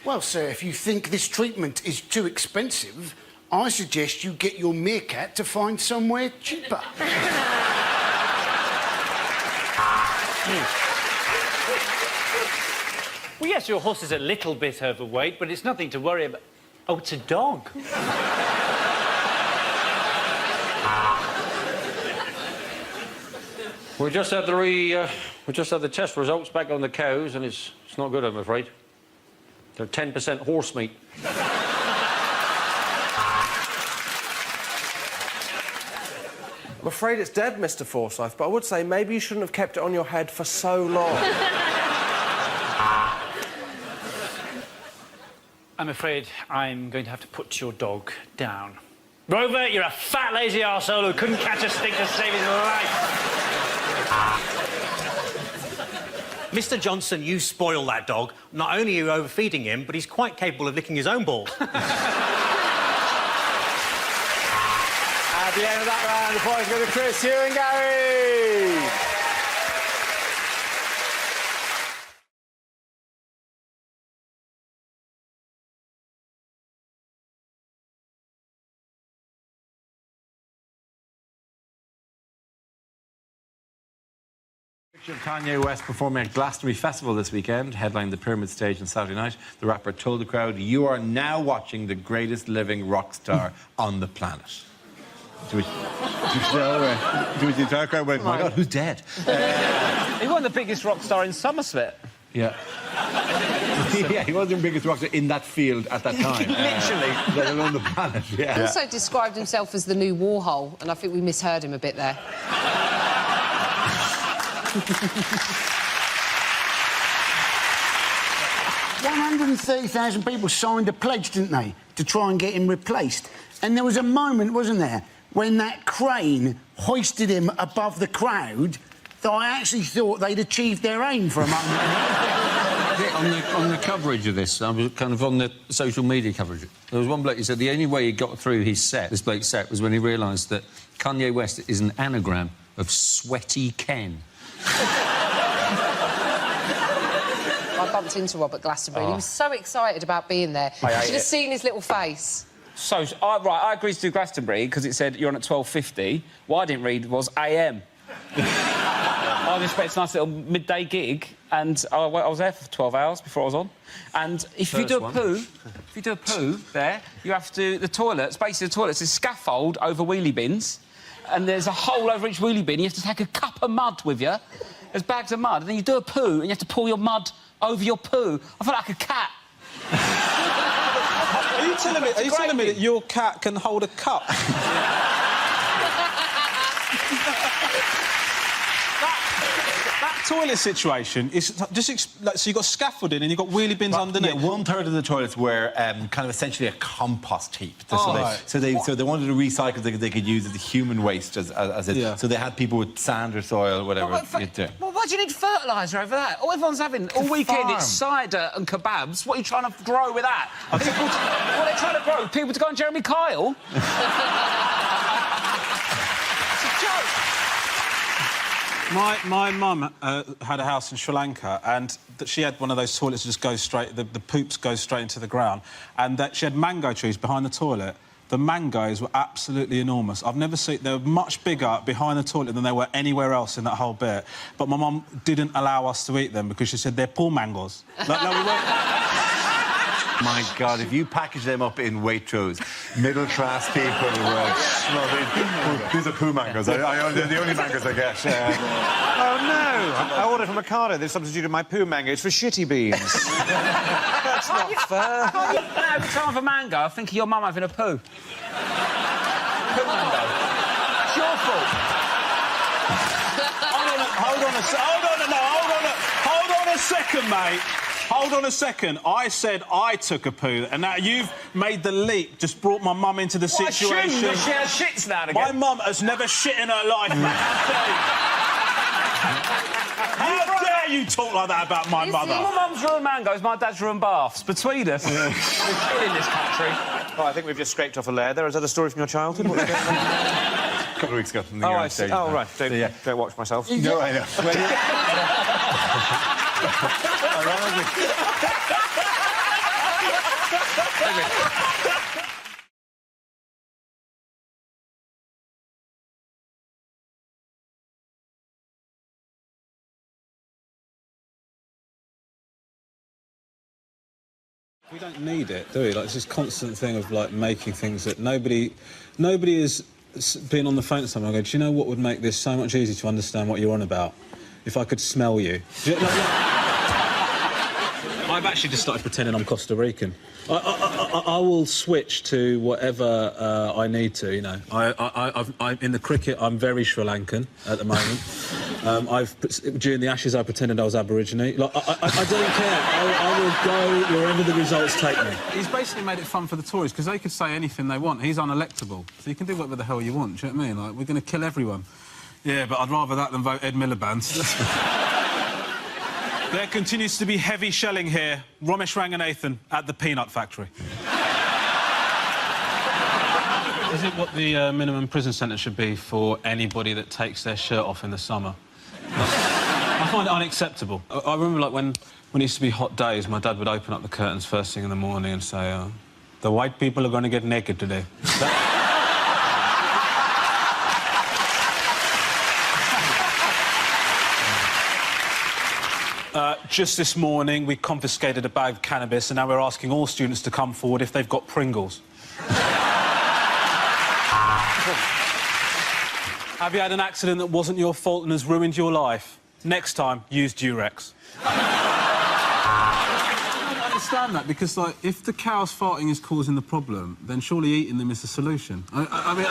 Well, sir, if you think this treatment is too expensive, I suggest you get your meerkat to find somewhere cheaper. Well, yes, your horse is a little bit overweight, but it's nothing to worry about. Oh, it's a dog. We just had the test results back on the cows, and it's not good, I'm afraid. They're 10% horse meat. I'm afraid it's dead, Mr. Forsyth, but I would say maybe you shouldn't have kept it on your head for so long. I'm afraid I'm going to have to put your dog down. Rover, you're a fat, lazy arsehole who couldn't catch a stick to save his life. Mr. Johnson, you spoil that dog. Not only are you overfeeding him, but he's quite capable of licking his own balls. At the end of that round, the points go to Chris, Hugh and Gary. Picture of Kanye West performing at Glastonbury Festival this weekend, headlining the Pyramid Stage on Saturday night. The rapper told the crowd, "You are now watching the greatest living rock star on the planet." To which the entire crowd went, "Oh my God, who's dead?" He wasn't the biggest rock star in Somerset. Yeah. Yeah, he wasn't the biggest rock star in that field at that time. Literally. Let alone the planet, yeah. He also described himself as the new Warhol, and I think we misheard him a bit there. 130,000 people signed a pledge, didn't they, to try and get him replaced? And there was a moment, wasn't there, when that crane hoisted him above the crowd that I actually thought they'd achieved their aim for a moment. On the coverage of this, I was kind of on the social media coverage. There was one bloke who said the only way he got through his set, this bloke's set, was when he realised that Kanye West is an anagram of Sweaty Ken. I bumped into Rob at Glastonbury. He was so excited about being there. You should have seen his little face. So, I agreed to do Glastonbury because it said you're on at 12:50. What I didn't read was AM. I was expecting a nice little midday gig, and I was there for 12 hours before I was on. And if you do a poo there, you have to... The toilets, basically the toilets, is scaffold over wheelie bins, and there's a hole over each wheelie bin. You have to take a cup of mud with you. There's bags of mud, and then you do a poo, and you have to pour your mud over your poo. I felt like a cat. Are you telling me that your cat can hold a cup? That toilet situation is just so you've got scaffolding and you've got wheelie bins underneath. Yeah, 1/3 of the toilets were kind of essentially a compost heap. So they wanted to recycle. They could use it as human waste as it. Yeah. So they had people with sand or soil or whatever. Well, why do you need fertiliser over that? All everyone's having all weekend it's cider and kebabs. What are you trying to grow with that? What are they trying to grow? People to go on Jeremy Kyle? My mum had a house in Sri Lanka, and she had one of those toilets that just goes straight... The poops go straight into the ground, and that she had mango trees behind the toilet. The mangoes were absolutely enormous. I've never seen... They were much bigger behind the toilet than they were anywhere else in that whole bit. But my mum didn't allow us to eat them because she said they're poor mangoes. Like, no, we weren't... My God, if you package them up in Waitrose, middle-class people were smothering... These are poo mangoes. They're the only mangoes I get. Oh, no! I ordered from Ocado. They've substituted my poo mango. It's for shitty beans. That's not fair. Every time I have a mango, I think of your mum having a poo. Poo mango. It's your fault. Hold on a second, mate. Hold on a second. I said I took a poo, and now you've made the leap, just brought my mum into the situation. Does she have shits now and again? My mum has never shit in her life, mate. How dare you talk like that about my mother? My mum's ruined mangoes, my dad's ruined baths. Between us, we're killing this country. Oh, I think we've just scraped off a layer there. Is that a story from your childhood? What's going on? A couple of weeks ago from the I see. Oh, right. Don't watch myself. No, I know. We don't need it, do we? Like, it's this constant thing of, like, making things that nobody is being on the phone to someone and go, do you know what would make this so much easier to understand what you're on about? If I could smell you. I've actually just started pretending I'm Costa Rican. I will switch to whatever I need to, you know. In the cricket, I'm very Sri Lankan at the moment. During the Ashes, I pretended I was Aborigine. Like, I don't care. I will go wherever the results take me. He's basically made it fun for the Tories, because they could say anything they want. He's unelectable, so you can do whatever the hell you want, do you know what I mean? Like, we're going to kill everyone. Yeah, but I'd rather that than vote Ed Miliband. There continues to be heavy shelling here. Ramesh Ranganathan at the peanut factory. Is it what the minimum prison sentence should be for anybody that takes their shirt off in the summer? I find it unacceptable. I remember, like, when it used to be hot days, my dad would open up the curtains first thing in the morning and say, the white people are going to get naked today. Just this morning, we confiscated a bag of cannabis, and now we're asking all students to come forward if they've got Pringles. Have you had an accident that wasn't your fault and has ruined your life? Next time, use Durex. I don't understand that, because, like, if the cows farting is causing the problem, then surely eating them is the solution. I mean...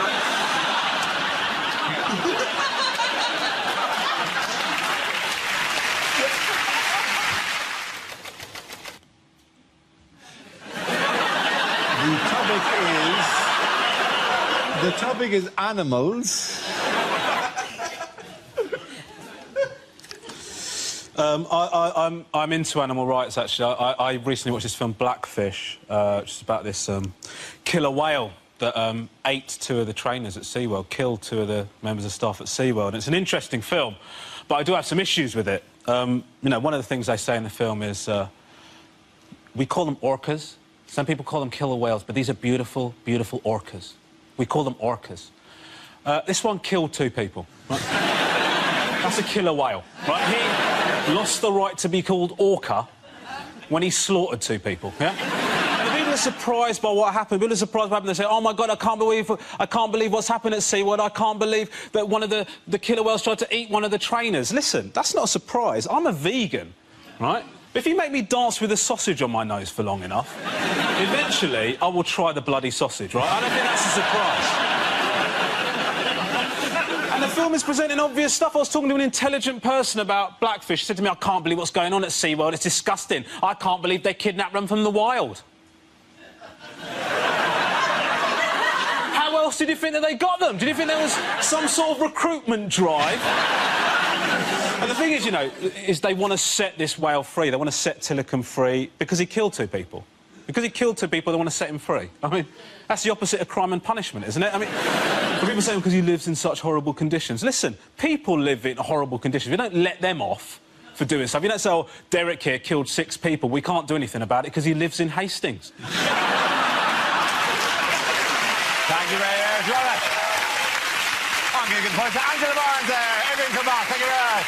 The topic is animals. I'm into animal rights, actually. I recently watched this film, Blackfish, which is about this killer whale that ate 2 of the trainers at SeaWorld, killed 2 of the members of staff at SeaWorld. And it's an interesting film, but I do have some issues with it. You know, one of the things they say in the film is we call them orcas. Some people call them killer whales, but these are beautiful, beautiful orcas. We call them orcas. This one killed 2 people. Right? That's a killer whale. Right? He lost the right to be called orca when he slaughtered 2 people. Yeah? And people are surprised by what happened. People are surprised by what happened. They say, "Oh my God, I can't believe what's happened at SeaWorld. I can't believe that one of the killer whales tried to eat one of the trainers." Listen, that's not a surprise. I'm a vegan, right? If you make me dance with a sausage on my nose for long enough, eventually I will try the bloody sausage, right? I don't think that's a surprise. And the film is presenting obvious stuff. I was talking to an intelligent person about Blackfish. He said to me, "I can't believe what's going on at SeaWorld. It's disgusting. I can't believe they kidnapped them from the wild." How else did you think that they got them? Did you think there was some sort of recruitment drive? And the thing is, you know, is they want to set this whale free. They want to set Tilikum free because he killed 2 people. Because he killed 2 people, they want to set him free. I mean, that's the opposite of crime and punishment, isn't it? I mean, people say because he lives in such horrible conditions. Listen, people live in horrible conditions. We don't let them off for doing stuff. You don't say, "Oh, Derek here killed 6 people. We can't do anything about it because he lives in Hastings." Thank you very much. I'm going to give the point to Angela Barnes there. Everything come back. Thank you very much.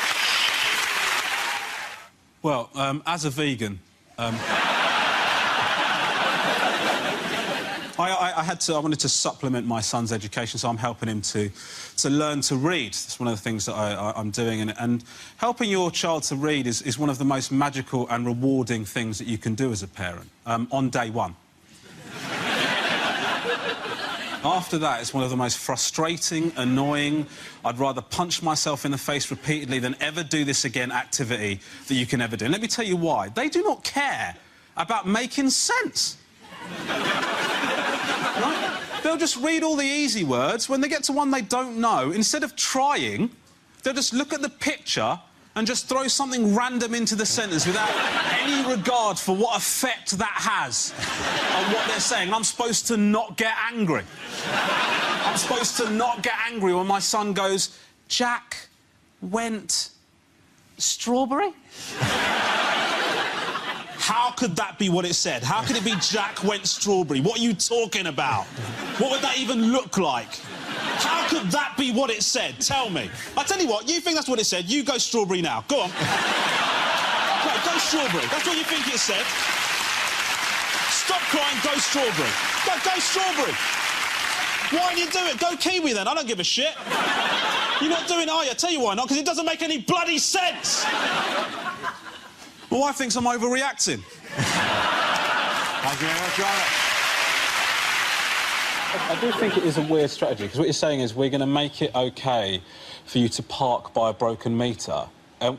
Well, as a vegan, I wanted to supplement my son's education, so I'm helping him to learn to read. That's one of the things that I'm doing, and helping your child to read is one of the most magical and rewarding things that you can do as a parent, on day 1. After that, it's one of the most frustrating, annoying, I'd rather punch myself in the face repeatedly than ever do this again activity that you can ever do. And let me tell you why. They do not care about making sense. Right? They'll just read all the easy words. When they get to one they don't know, instead of trying, they'll just look at the picture and just throw something random into the sentence without any regard for what effect that has on what they're saying. And I'm supposed to not get angry. I'm supposed to not get angry when my son goes, "Jack went strawberry? How could that be what it said? How could it be Jack went strawberry? What are you talking about? What would that even look like? How could that be what it said? Tell me. I tell you what, you think that's what it said, you go strawberry now. Go on. No, go strawberry. That's what you think it said. Stop crying, go strawberry. Go strawberry. Why do you do it? Go kiwi then, I don't give a shit. You're not doing it, are you? I tell you why not, because it doesn't make any bloody sense. My wife thinks I'm overreacting. Thank you very much, Robert. I do think it is a weird strategy, because what you're saying is we're going to make it OK for you to park by a broken meter.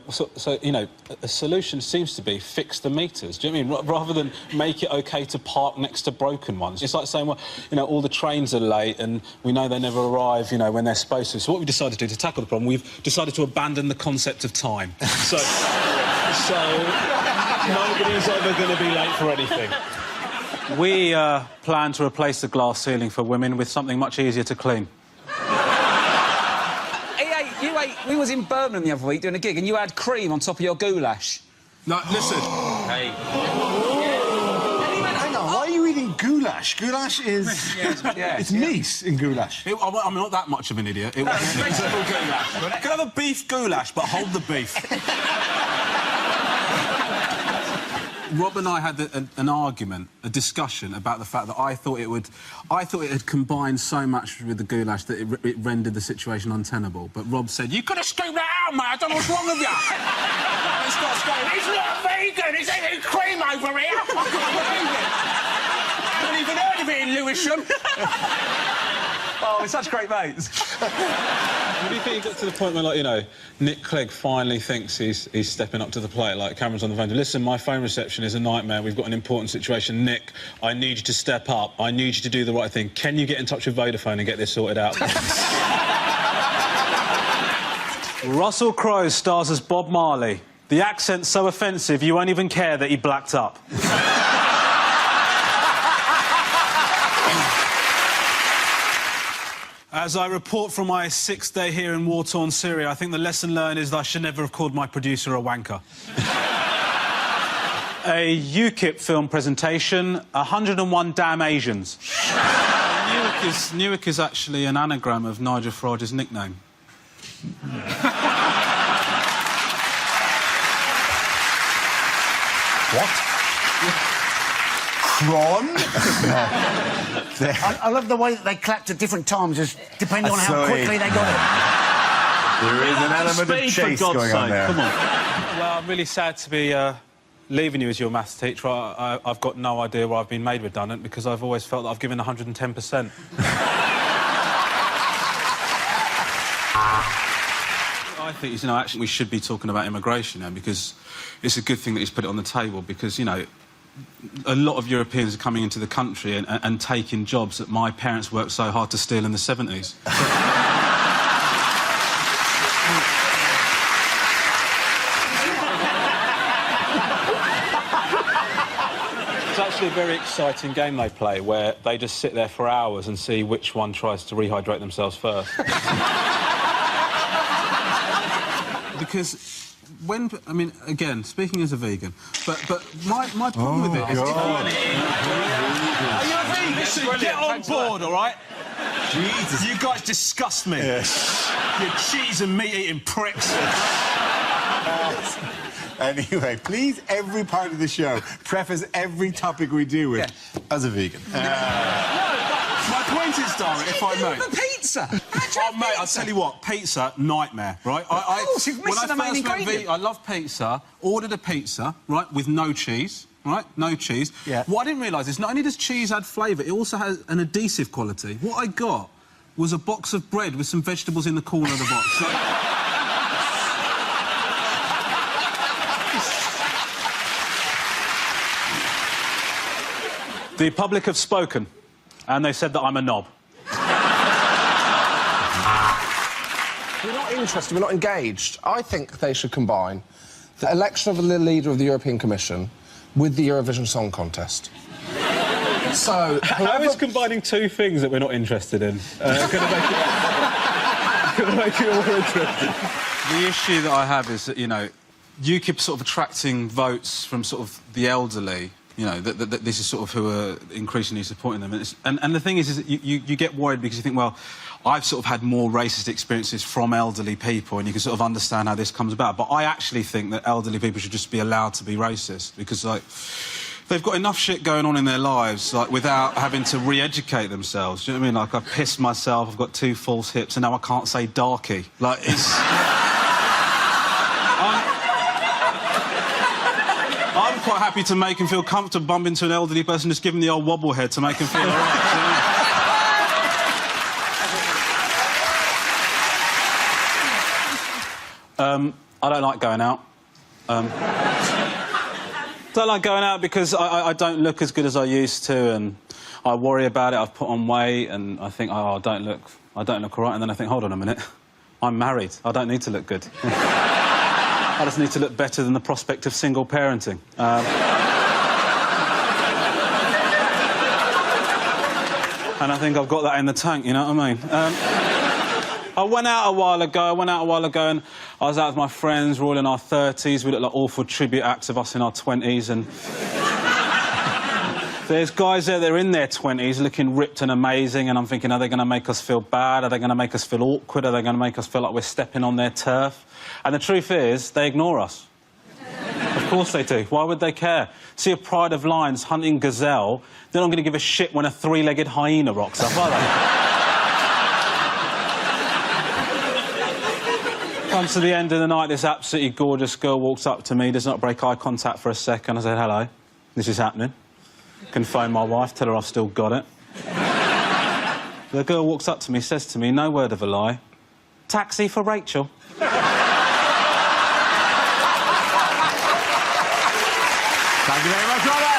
So, you know, a solution seems to be fix the meters. Do you know what I mean? Rather than make it OK to park next to broken ones. It's like saying, well, you know, all the trains are late and we know they never arrive, you know, when they're supposed to. So what we've decided to do to tackle the problem, we've decided to abandon the concept of time. So nobody's ever going to be late for anything. We plan to replace the glass ceiling for women with something much easier to clean. We was in Birmingham the other week doing a gig and you had cream on top of your goulash. No, listen. Hey. Hang on, why are you eating goulash? Goulash is... it's meat in goulash. I'm not that much of an idiot. It was vegetable goulash. Can I have a beef goulash, but hold the beef? Rob and I had an argument, a discussion about the fact that I thought it had combined so much with the goulash that it rendered the situation untenable. But Rob said, "You could have screamed that out, mate. I don't know what's wrong with you." It's not screaming. He's not vegan. He's eating cream over here. I can't believe it. I haven't even heard of it in Lewisham. Oh, we're such great mates. What do you think he got to the point where, like, you know, Nick Clegg finally thinks he's stepping up to the plate, like Cameron's on the phone? Listen, my phone reception is a nightmare. We've got an important situation. Nick, I need you to step up. I need you to do the right thing. Can you get in touch with Vodafone and get this sorted out? Russell Crowe stars as Bob Marley. The accent's so offensive you won't even care that he blacked up. As I report from my 6th day here in war-torn Syria, I think the lesson learned is that I should never have called my producer a wanker. A UKIP film presentation, 101 damn Asians. Newark is actually an anagram of Nigel Farage's nickname. What? Cron? I love the way that they clapped at different times, depending on how quickly they got it. There is an element of chase going on there. Come on. Well, I'm really sad to be leaving you as your maths teacher. I've got no idea why I've been made redundant, because I've always felt that I've given 110%. I think, you know, actually we should be talking about immigration now, because it's a good thing that he's put it on the table, because, you know, a lot of Europeans are coming into the country and taking jobs that my parents worked so hard to steal in the 70s. It's actually a very exciting game they play, where they just sit there for hours and see which one tries to rehydrate themselves first. Because when... I mean, again, speaking as a vegan, but my problem with it is... Are you a vegan? Listen, get on board, all right? Jesus. You guys disgust me. Yes. You cheese and meat-eating pricks. Anyway, please, every part of the show, preface every topic we do with, as a vegan. My point is, Dara, if I may... The pizza! Oh, mate, I'll tell you what, pizza, nightmare, right? Of course, you've missed the main ingredient. I love pizza, ordered a pizza, right, with no cheese, right? No cheese. Yeah. What I didn't realise is not only does cheese add flavour, it also has an adhesive quality. What I got was a box of bread with some vegetables in the corner of the box. So... The public have spoken, and they said that I'm a knob. We're not interested, we're not engaged. I think they should combine the election of the leader of the European Commission with the Eurovision Song Contest. So, How is combining two things that we're not interested in going to make it more interesting? The issue that I have is that, you know, UKIP sort of attracting votes from sort of the elderly, you know, that this is sort of who are increasingly supporting them. And the thing is that you get worried because you think, well, I've sort of had more racist experiences from elderly people, and you can sort of understand how this comes about. But I actually think that elderly people should just be allowed to be racist because, like, they've got enough shit going on in their lives, like, without having to re-educate themselves. Do you know what I mean? Like, I've pissed myself, I've got 2 false hips, and now I can't say darky. Like, it's... I'm quite happy to make him feel comfortable, bump into an elderly person, just give him the old wobble head to make him feel all right. I don't like going out. Don't like going out because I don't look as good as I used to, and I worry about it. I've put on weight, and I think, oh, I don't look all right. And then I think, hold on a minute, I'm married. I don't need to look good. I just need to look better than the prospect of single parenting. And I think I've got that in the tank, you know what I mean? I went out a while ago, and I was out with my friends. We're all in our 30s. We look like awful tribute acts of us in our 20s, and there's guys there, they're in their 20s, looking ripped and amazing, and I'm thinking, are they going to make us feel bad? Are they going to make us feel awkward? Are they going to make us feel like we're stepping on their turf? And the truth is, they ignore us. Of course they do. Why would they care? See a pride of lions hunting gazelle, they're not going to give a shit when a 3-legged hyena rocks up, are they? Comes to the end of the night, this absolutely gorgeous girl walks up to me, does not break eye contact for a second. I said, hello, this is happening. Can phone my wife, tell her I've still got it. The girl walks up to me, says to me, no word of a lie, taxi for Rachel. Thank you very much, Robert.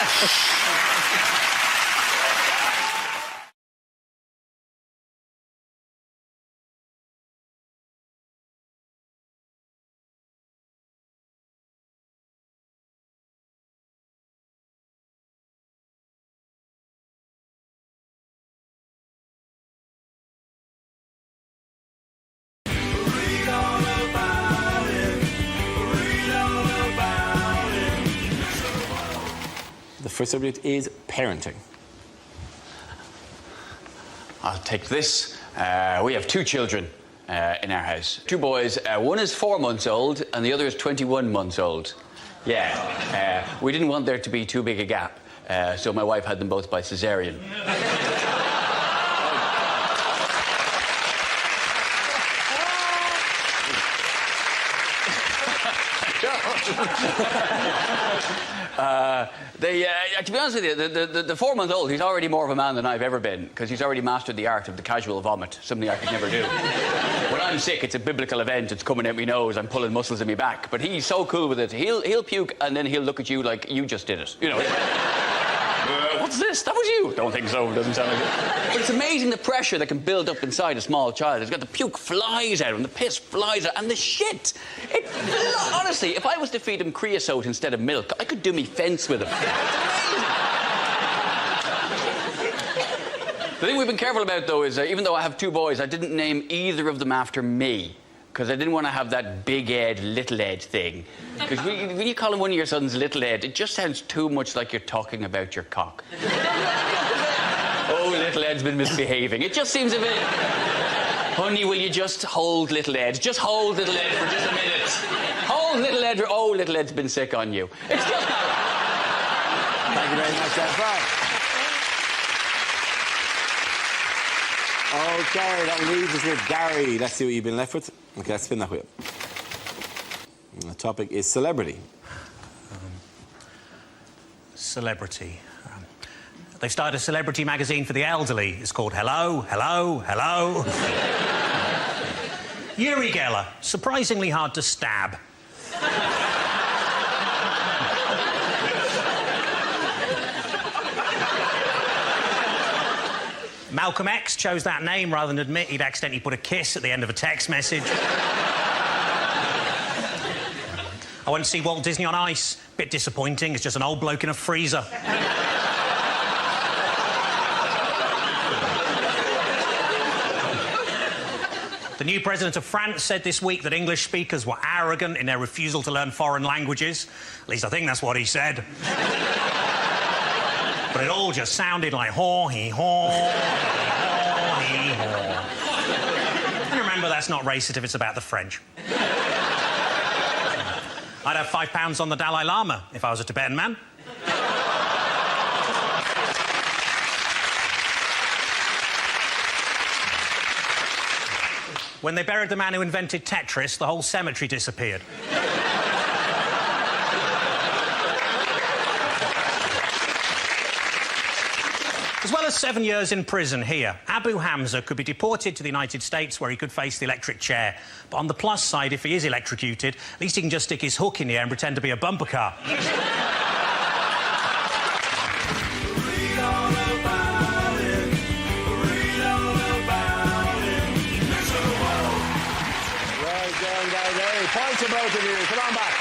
The first subject is parenting. I'll take this. We have 2 children in our house. 2 boys. One is 4 months old and the other is 21 months old. Yeah. We didn't want there to be too big a gap, so my wife had them both by cesarean. To be honest with you, the 4-month-old, he's already more of a man than I've ever been, because he's already mastered the art of the casual vomit, something I could never do. When I'm sick, it's a biblical event, it's coming out my nose, I'm pulling muscles in my back, but he's so cool with it, he'll puke and then he'll look at you like you just did it, you know. What's this? That was you? Don't think so, doesn't sound like it. But it's amazing the pressure that can build up inside a small child. It's got the puke flies out and the piss flies out and the shit. Honestly, if I was to feed him creosote instead of milk, I could do me fence with him. The thing we've been careful about, though, is even though I have 2 boys, I didn't name either of them after me, because I didn't want to have that big Ed, little Ed thing. Because when you call him one of your sons Little Ed, it just sounds too much like you're talking about your cock. Oh, Little Ed's been misbehaving. It just seems a bit... Honey, will you just hold Little Ed? Just hold Little Ed for just a minute. Hold Little Ed, or oh, Little Ed's been sick on you. It's just not... Thank you very much, Jeff. OK, that leaves us with Gary. Let's see what you've been left with. OK, let's spin that wheel. And the topic is celebrity. Celebrity. They've started a celebrity magazine for the elderly. It's called Hello, Hello, Hello. Uri Geller, surprisingly hard to stab. Malcolm X chose that name rather than admit he'd accidentally put a kiss at the end of a text message. I went to see Walt Disney on Ice. Bit disappointing, it's just an old bloke in a freezer. The new president of France said this week that English speakers were arrogant in their refusal to learn foreign languages. At least I think that's what he said. But it all just sounded like haw-hee-haw, haw-hee-haw. And remember, that's not racist if it's about the French. I'd have £5 on the Dalai Lama if I was a Tibetan man. When they buried the man who invented Tetris, the whole cemetery disappeared. As well as 7 years in prison here, Abu Hamza could be deported to the United States where he could face the electric chair. But on the plus side, if he is electrocuted, at least he can just stick his hook in the air and pretend to be a bumper car. Point to both of you. Come on back.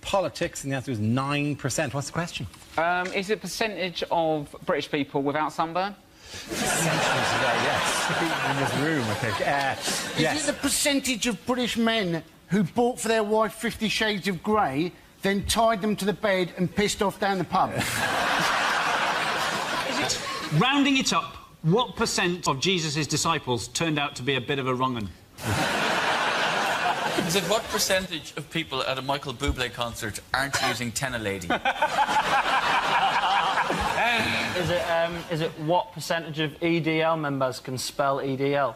Politics, and the answer is 9%. What's the question? Is it percentage of British people without sunburn? Yes. In this room, I think. Yes. Is it the percentage of British men who bought for their wife 50 Shades of Grey, then tied them to the bed and pissed off down the pub? Rounding it up, what % of Jesus' disciples turned out to be a bit of a wrong 'un? Is it what percentage of people at a Michael Bublé concert aren't using Tenalady? Is it what percentage of EDL members can spell EDL?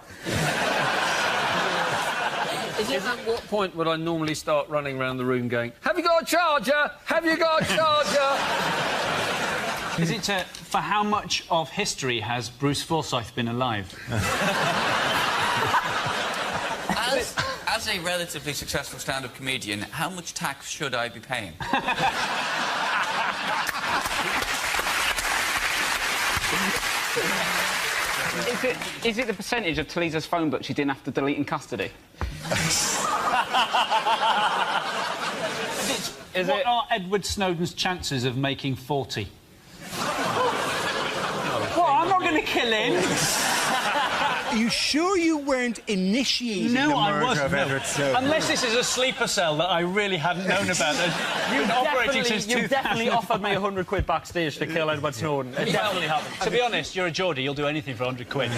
Is it at what point would I normally start running around the room going, have you got a charger? Have you got a charger? Is it for how much of history has Bruce Forsyth been alive? As a relatively successful stand-up comedian, how much tax should I be paying? Is it the percentage of Talisa's phone book she didn't have to delete in custody? What are Edward Snowden's chances of making 40? What? I'm not going to kill him. Are you sure you weren't initiating the murder of Edward Snowden? Unless this is a sleeper cell that I really hadn't known about. You've operating since 2000. You definitely offered me £100 backstage to kill Edward Snowden. It definitely happened. To be honest, you're a Geordie. You'll do anything for £100.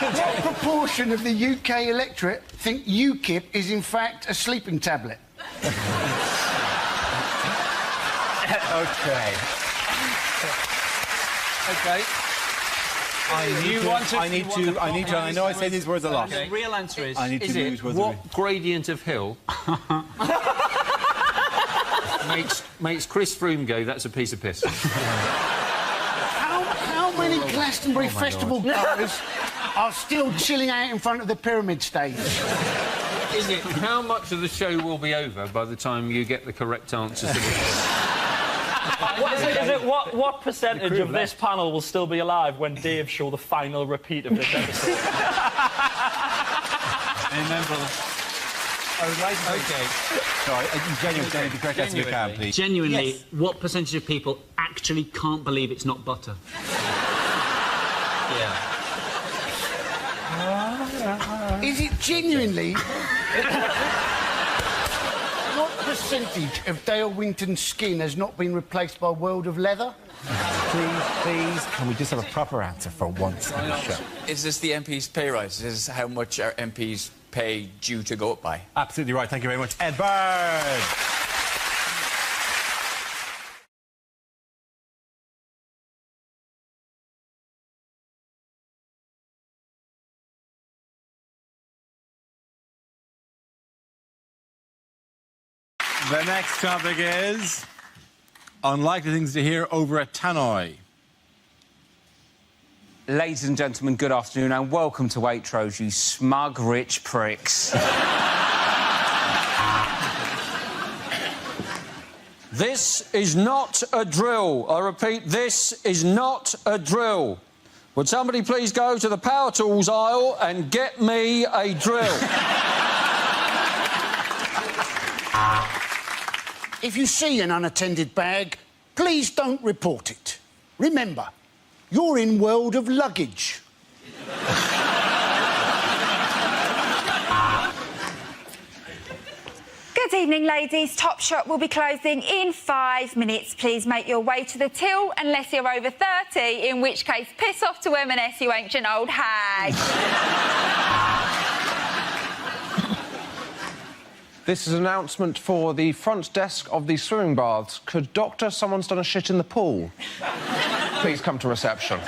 What proportion of the UK electorate think UKIP is in fact a sleeping tablet? Okay. OK. I know I say these words a lot. The real answer is... I need to use words. What gradient of hill makes Chris Froome go, that's a piece of piss? How many Glastonbury Festival goers are still chilling out in front of the pyramid stage? Is it how much of the show will be over by the time you get the correct answers to the question? What percentage of this panel will still be alive when Dave show the final repeat of this episode? Amen, brother. I would like to... OK. Sorry, genuinely, the correct answer you can, please. Genuinely, yes. What percentage of people actually can't believe it's not butter? Is it genuinely... What percentage of Dale Winton's skin has not been replaced by a world of leather? Please, can we just have a proper answer for once in the show? Is this the MP's pay rise? Is this how much our MPs pay due to go up by? Absolutely right. Thank you very much, Ed Bird. The next topic is unlikely things to hear over a tannoy. Ladies and gentlemen, good afternoon and welcome to Waitrose, you smug, rich pricks. This is not a drill. I repeat, this is not a drill. Would somebody please go to the power tools aisle and get me a drill? If you see an unattended bag, please don't report it. Remember, you're in world of luggage. Good evening, ladies. Topshop will be closing in 5 minutes. Please make your way to the till unless you're over 30, in which case piss off to M&S, you ancient old hag. This is an announcement for the front desk of the swimming baths. Could doctor, someone's done a shit in the pool? Please come to reception.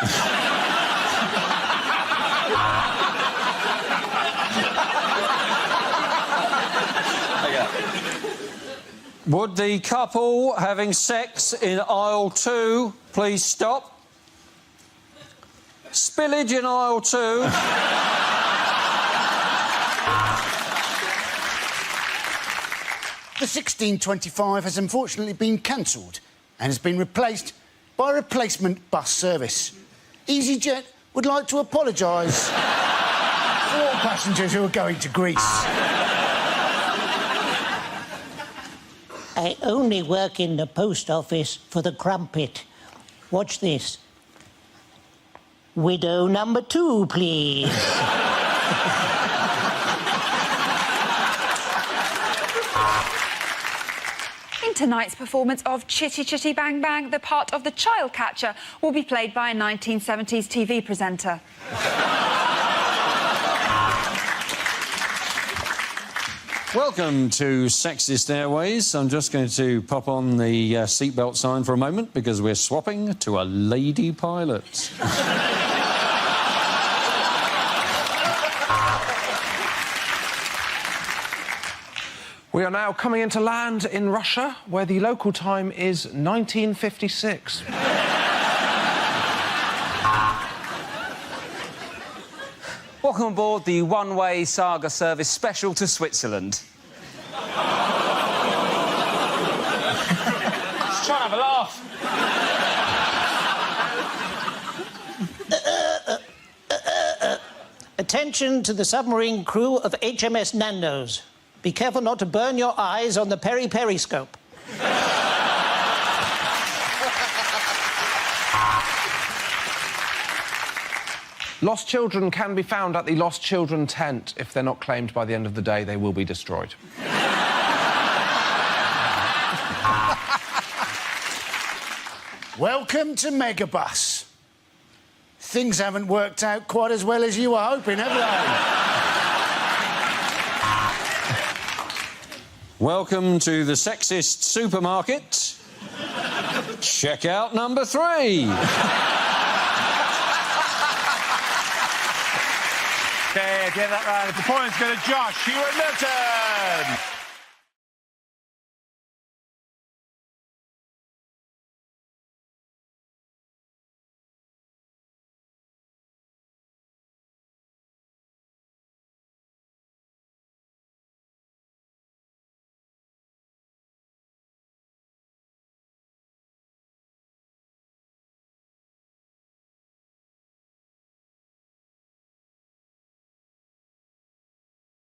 Would the couple having sex in aisle 2 please stop? Spillage in aisle 2. The 1625 has unfortunately been cancelled and has been replaced by a replacement bus service. EasyJet would like to apologise for all passengers who are going to Greece. I only work in the post office for the crumpet. Watch this. Widow number 2, please. In tonight's performance of Chitty Chitty Bang Bang, the part of the child catcher will be played by a 1970s TV presenter. Welcome to Sexist Airways. I'm just going to pop on the seatbelt sign for a moment because we're swapping to a lady pilot. We are now coming into land in Russia, where the local time is 1956. Welcome aboard the one-way saga service special to Switzerland. Just trying to have a laugh. Attention to the submarine crew of HMS Nando's. Be careful not to burn your eyes on the periscope. Lost children can be found at the Lost Children tent. If they're not claimed by the end of the day, they will be destroyed. Welcome to Megabus. Things haven't worked out quite as well as you were hoping, have they? Welcome to the sexist supermarket. Checkout number 3. Okay, get that right. The points go to Josh Hewitt-Milton.